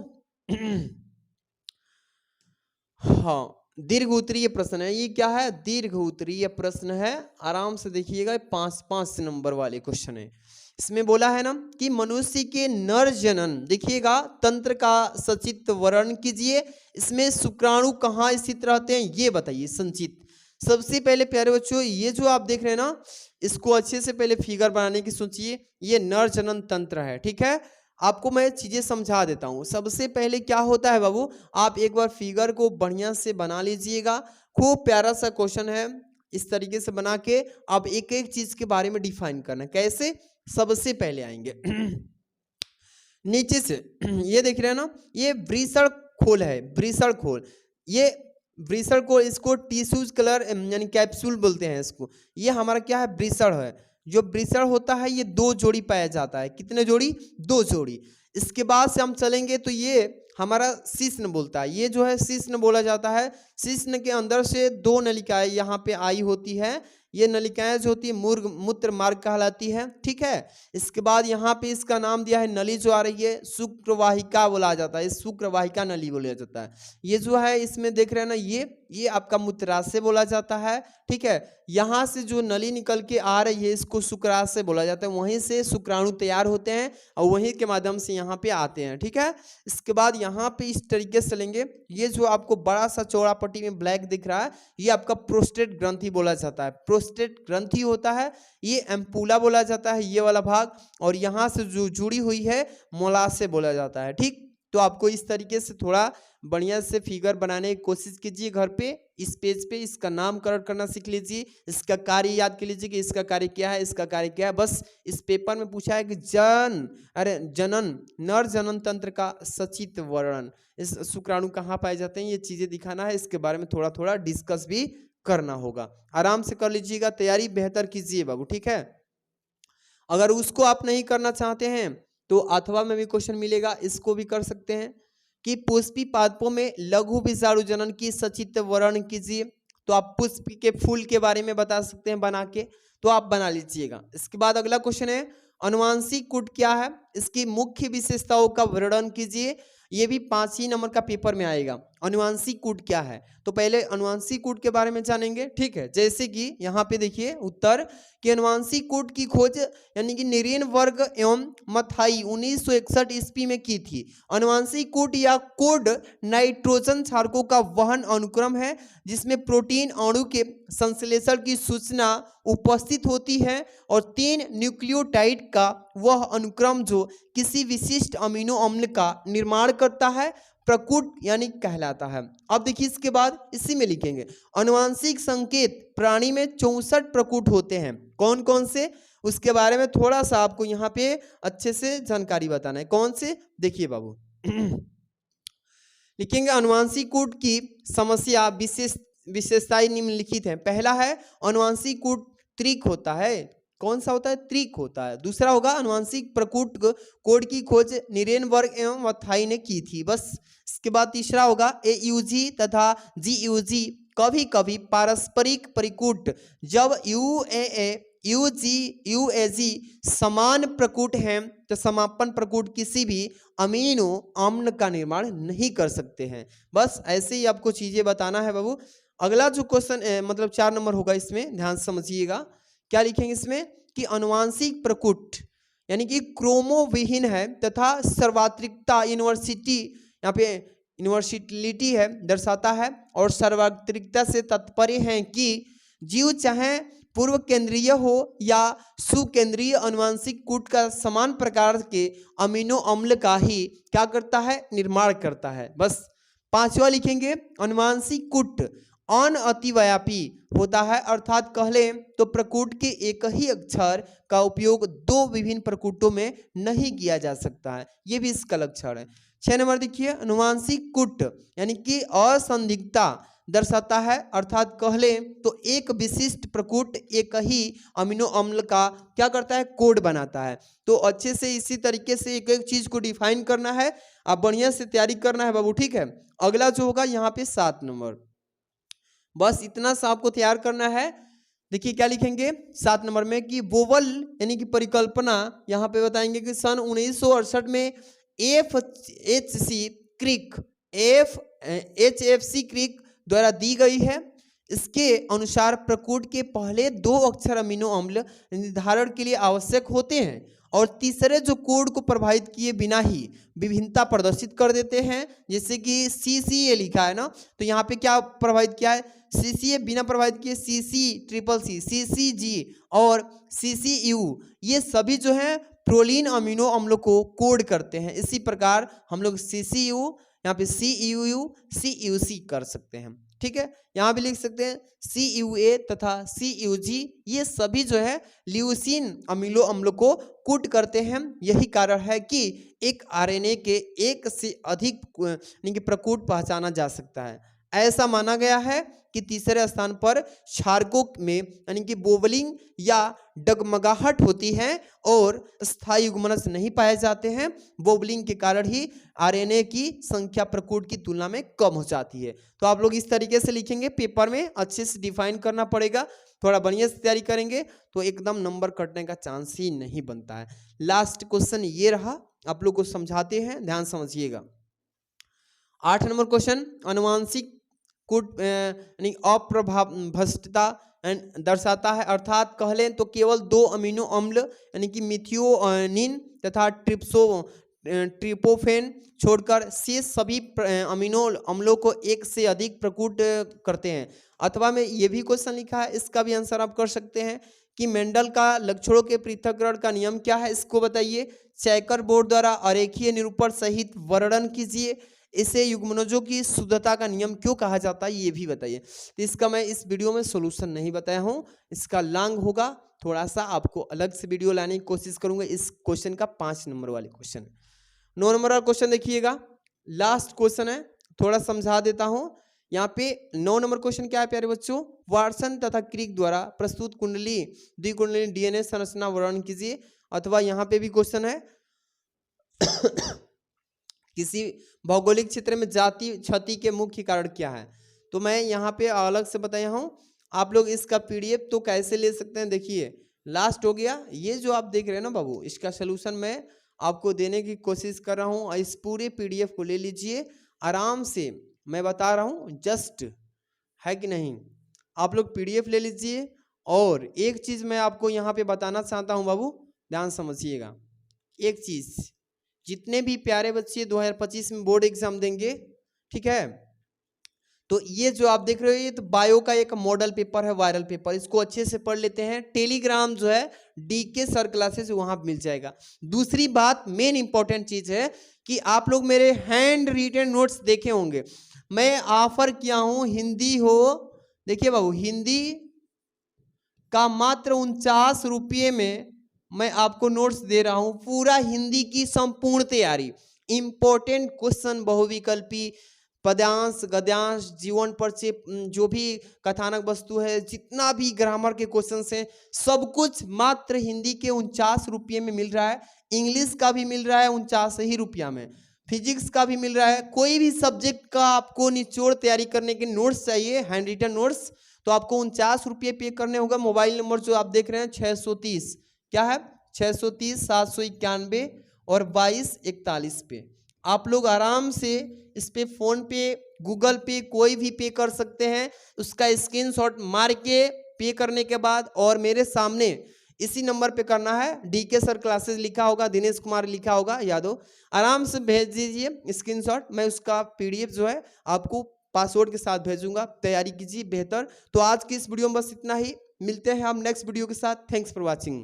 हाँ, दीर्घ उत्तरीय प्रश्न है। ये क्या है? दीर्घ उत्तरीय प्रश्न है। आराम से देखिएगा, 5 नंबर वाले क्वेश्चन है। इसमें बोला है ना कि मनुष्य के नर जनन, देखिएगा, तंत्र का सचित्र वर्णन कीजिए। इसमें शुक्राणु कहाँ स्थित रहते हैं ये बताइए संचित। सबसे पहले प्यारे बच्चों, ये जो आप देख रहे हैं ना, इसको अच्छे से पहले फिगर बनाने की सोचिए। ये नर जनन तंत्र है, ठीक है। आपको मैं चीजें समझा देता हूँ। सबसे पहले क्या होता है बाबू, आप एक बार फिगर को बढ़िया से बना लीजिएगा। खूब प्यारा सा क्वेश्चन है। इस तरीके से बना के आप एक एक चीज के बारे में डिफाइन करना। कैसे? सबसे पहले आएंगे नीचे से ये देख रहे हैं ना, ये वृषण खोल है, वृषण खोल। ये वृषण को, इसको टिश्यूज कलर यानी कैप्सूल बोलते हैं इसको। ये हमारा क्या है? वृषण है। जो वृषण होता है ये 2 जोड़ी पाया जाता है। कितने जोड़ी? 2 जोड़ी। इसके बाद से हम चलेंगे तो ये हमारा शिश्न बोलता है। ये जो है शिश्न बोला जाता है। शिश्न के अंदर से 2 नलिकाएं यहाँ पे आई होती है। ये नलिकाएं जो होती है मूत्र मार्ग कहलाती है, ठीक है। इसके बाद यहाँ पे इसका नाम दिया है नली जो आ रही है, शुक्रवाहिका बोला जाता है। शुक्रवाहिका नली बोला जाता है। ये जो है इसमें देख रहे हैं ना, ये आपका मूत्राशय बोला जाता है, ठीक है। यहाँ से जो नली निकल के आ रही है इसको शुक्राशय बोला जाता है। वहीं से शुक्राणु तैयार होते हैं और वहीं के माध्यम से यहाँ पे आते हैं, ठीक है। इसके बाद यहाँ पे इस तरीके से लेंगे। ये जो आपको बड़ा सा चौड़ा पट्टी में ब्लैक दिख रहा है, ये आपका प्रोस्टेट ग्रंथि बोला जाता है। प्रोस्टेट ग्रंथि होता है, ये एम्पूला बोला जाता है, ये वाला भाग। और यहाँ से जो जुड़ी हुई है मोलाशय बोला जाता है, ठीक। तो आपको इस तरीके से थोड़ा बढ़िया से फिगर बनाने की कोशिश कीजिए घर पे। इस पेज पे इसका नामकरण करना सीख लीजिए। इसका कार्य याद कर लीजिए कि इसका कार्य क्या है, इसका कार्य क्या है। बस इस पेपर में पूछा है कि जनन, नर जनन तंत्र का सचित्र वर्णन, इस शुक्राणु कहाँ पाए जाते हैं, ये चीजें दिखाना है। इसके बारे में थोड़ा थोड़ा डिस्कस भी करना होगा। आराम से कर लीजिएगा, तैयारी बेहतर कीजिए बाबू, ठीक है। अगर उसको आप नहीं करना चाहते हैं तो अथवा में भी क्वेश्चन मिलेगा, इसको भी कर सकते हैं कि पुष्पी पादपों में लघु विषाणु जनन की सचित्र वर्णन कीजिए। तो आप पुष्प के फूल के बारे में बता सकते हैं बना के, तो आप बना लीजिएगा। इसके बाद अगला क्वेश्चन है अनुवांशिक कूट क्या है, इसकी मुख्य विशेषताओं का वर्णन कीजिए। ये भी 5 ही नंबर का पेपर में आएगा। अनुवांशिक कूट क्या है, तो पहले अनुवांशिक कूट के बारे में जानेंगे, ठीक है। जैसे कि यहाँ पे देखिए उत्तर कि अनुवांशिक कूट की खोज यानी कि नीरेनबर्ग एवं मथाई 1961 ईस्वी में की थी। अनुवांशिक कूट या कोड नाइट्रोजन क्षारकों का वहन अनुक्रम है जिसमें प्रोटीन अणु के संश्लेषण की सूचना उपस्थित होती है और 3 न्यूक्लियोटाइड का वह अनुक्रम जो किसी विशिष्ट अमीनो अम्ल का निर्माण करता है प्रकूट यानी कहलाता है। अब देखिए इसके बाद इसी में लिखेंगे अनुवांशिक संकेत प्राणी में 64 प्रकूट होते हैं। कौन कौन से, उसके बारे में थोड़ा सा आपको यहाँ पे अच्छे से जानकारी बताना है। कौन से, देखिए बाबू लिखेंगे अनुवांशिक कूट की समस्या विशेषताएं निम्नलिखित हैं। पहला है अनुवांशिक कूट त्रिक होता है। कौन सा होता है? त्रिक होता है। दूसरा होगा अनुवांशिक प्रकूट कोड की खोज नीरेनबर्ग एवं मथाई ने की थी, बस। इसके बाद तीसरा होगा AUG तथा GUG कभी कभी पारस्परिक परिकूट, जब UAA UG UAG समान प्रकूट हैं तो समापन प्रकूट किसी भी अमीनो अम्ल का निर्माण नहीं कर सकते हैं। बस ऐसे ही आपको चीजें बताना है बाबू। अगला जो क्वेश्चन मतलब 4 नंबर होगा, इसमें ध्यान समझिएगा। क्या लिखेंगे इसमें कि अनुवांशिक प्रकूट यानी कि क्रोमोविहीन है तथा सर्वात्रिकता यूनिवर्सिटी, यहाँ पे यूनिवर्सिटी है दर्शाता है, और सर्वात्रिकता से तात्पर्य है कि जीव चाहे पूर्व केंद्रीय हो या सुकेंद्रीय अनुवांशिक कूट का समान प्रकार के अमीनो अम्ल का ही क्या करता है, निर्माण करता है। बस 5वां लिखेंगे अनुवांशिक कूट अनअतिव्यापी होता है, अर्थात कह लें तो प्रकूट के एक ही अक्षर का उपयोग 2 विभिन्न प्रकूटों में नहीं किया जा सकता है। ये भी इसका लक्षण है। 6 नंबर देखिए अनुवांशिक कूट यानी कि असंदिग्धता दर्शाता है, अर्थात कह लें तो एक विशिष्ट प्रकूट एक ही अमीनो अम्ल का क्या करता है, कोड बनाता है। तो अच्छे से इसी तरीके से एक एक चीज को डिफाइन करना है, आप बढ़िया से तैयारी करना है बाबू, ठीक है। अगला जो होगा यहाँ पे 7 नंबर, बस इतना सा आपको तैयार करना है। देखिए क्या लिखेंगे 7 नंबर में कि वोवल यानी कि परिकल्पना यहाँ पे बताएंगे कि सन 1968 में HFC क्रिक द्वारा दी गई है। इसके अनुसार प्रकोड के पहले 2 अक्षर अमीनो अम्ल निर्धारण के लिए आवश्यक होते हैं और तीसरे जो कोड को प्रभावित किए बिना ही विभिन्नता प्रदर्शित कर देते हैं। जैसे कि CCA लिखा है ना, तो यहाँ पे क्या प्रभावित किया है, CCA बिना प्रभावित किए CC, CCG और CCU, ये सभी जो है प्रोलीन अमीनो अम्लों को कोड करते हैं। इसी प्रकार हम लोग CCU, यहाँ पे CUU, CUC कर सकते हैं। ठीक है, यहाँ भी लिख सकते हैं CUA तथा CUG, ये सभी जो है ल्यूसीन अमीनो अम्लों को कोड करते हैं। यही कारण है कि एक RNA के एक से अधिक यानी कि प्रकोड पहचाना जा सकता है। ऐसा माना गया है कि तीसरे स्थान पर क्षारकों में यानी कि बोबलिंग या डगमगाहट होती है और स्थायी युग्मनज नहीं पाए जाते हैं। बोबलिंग के कारण ही RNA की संख्या प्रकोड की तुलना में कम हो जाती है। तो आप लोग इस तरीके से लिखेंगे, पेपर में अच्छे से डिफाइन करना पड़ेगा। थोड़ा बढ़िया से तैयारी करेंगे तो एकदम नंबर कटने का चांस ही नहीं बनता है। लास्ट क्वेश्चन ये रहा, आप लोग को समझाते हैं, ध्यान समझिएगा। 8 नंबर क्वेश्चन, अनुवांशिक कोड यानी अप्रभावष्टता दर्शाता है, अर्थात कह लें तो केवल 2 अमीनो अम्ल यानी कि मिथियोनिन तथा ट्रिप्टोफैन छोड़कर शेष सभी अमीनो अम्लों को एक से अधिक प्रकोड करते हैं। अथवा में ये भी क्वेश्चन लिखा है, इसका भी आंसर आप कर सकते हैं कि मेंडल का लक्षणों के पृथक्करण का नियम क्या है, इसको बताइए। चेकर बोर्ड द्वारा अरेखीय निरूपण सहित वर्णन कीजिए। इसे युग्मनजों की शुद्धता का नियम क्यों कहा जाता है, ये भी बताइए। तो इसका मैं इस वीडियो में सॉल्यूशन नहीं बताया हूँ, इसका लॉन्ग होगा, थोड़ा सा आपको अलग से वीडियो लाने की कोशिश करूंगा। इस क्वेश्चन का 5 नंबर वाले क्वेश्चन। 9 नंबर वाला क्वेश्चन देखिएगा, लास्ट क्वेश्चन है, थोड़ा समझा देता हूँ। यहाँ पे 9 नंबर क्वेश्चन क्या है प्यारे बच्चों, वाटसन तथा क्रिक द्वारा प्रस्तुत कुंडली द्विकुंडली DNA संरचना वर्णन कीजिए। अथवा यहाँ पे भी क्वेश्चन है किसी भौगोलिक क्षेत्र में जाति क्षति के मुख्य कारण क्या है, तो मैं यहाँ पे अलग से बताया हूँ। आप लोग इसका PDF तो कैसे ले सकते हैं, देखिए लास्ट हो गया। ये जो आप देख रहे हैं ना बाबू, इसका सोल्यूशन मैं आपको देने की कोशिश कर रहा हूँ। इस पूरे PDF को ले लीजिए आराम से, मैं बता रहा हूँ, जस्ट है कि नहीं। आप लोग PDF ले लीजिए। और एक चीज़ मैं आपको यहाँ पे बताना चाहता हूँ बाबू, ध्यान समझिएगा। एक चीज़, जितने भी प्यारे बच्चे 2025 में बोर्ड एग्जाम देंगे, ठीक है, तो ये जो आप देख रहे हो ये तो बायो का एक मॉडल पेपर है, वायरल पेपर, इसको अच्छे से पढ़ लेते हैं। टेलीग्राम जो है DK सर क्लासेस वहां मिल जाएगा। दूसरी बात, मेन इंपॉर्टेंट चीज है कि आप लोग मेरे हैंड रिटन नोट्स देखे होंगे, मैं ऑफर किया हूं हिंदी हो, देखिए बाबू, हिंदी का मात्र 49 रुपये में मैं आपको नोट्स दे रहा हूं, पूरा हिंदी की संपूर्ण तैयारी, इंपॉर्टेंट क्वेश्चन, बहुविकल्पी, पद्यांश, गद्यांश, जीवन परिचय, जो भी कथानक वस्तु है, जितना भी ग्रामर के क्वेश्चंस हैं, सब कुछ मात्र हिंदी के 49 रुपये में मिल रहा है। इंग्लिश का भी मिल रहा है 49 ही रुपया में, फिजिक्स का भी मिल रहा है। कोई भी सब्जेक्ट का आपको निचोड़ तैयारी करने के नोट्स चाहिए, हैंड रिटन नोट्स, तो आपको 49 रुपये पे करने होगा। मोबाइल नंबर जो आप देख रहे हैं 630, क्या है 630 791 और 2241 पे आप लोग आराम से इस पे फोन पे, गूगल पे, कोई भी पे कर सकते हैं। उसका स्क्रीनशॉट मार के पे करने के बाद और मेरे सामने इसी नंबर पे करना है, DK सर क्लासेस लिखा होगा, दिनेश कुमार लिखा होगा यादव, आराम से भेज दीजिए स्क्रीनशॉट। मैं उसका PDF जो है आपको पासवर्ड के साथ भेजूंगा, तैयारी कीजिए बेहतर। तो आज की इस वीडियो में बस इतना ही, मिलते हैं हम नेक्स्ट वीडियो के साथ। Thanks for watching.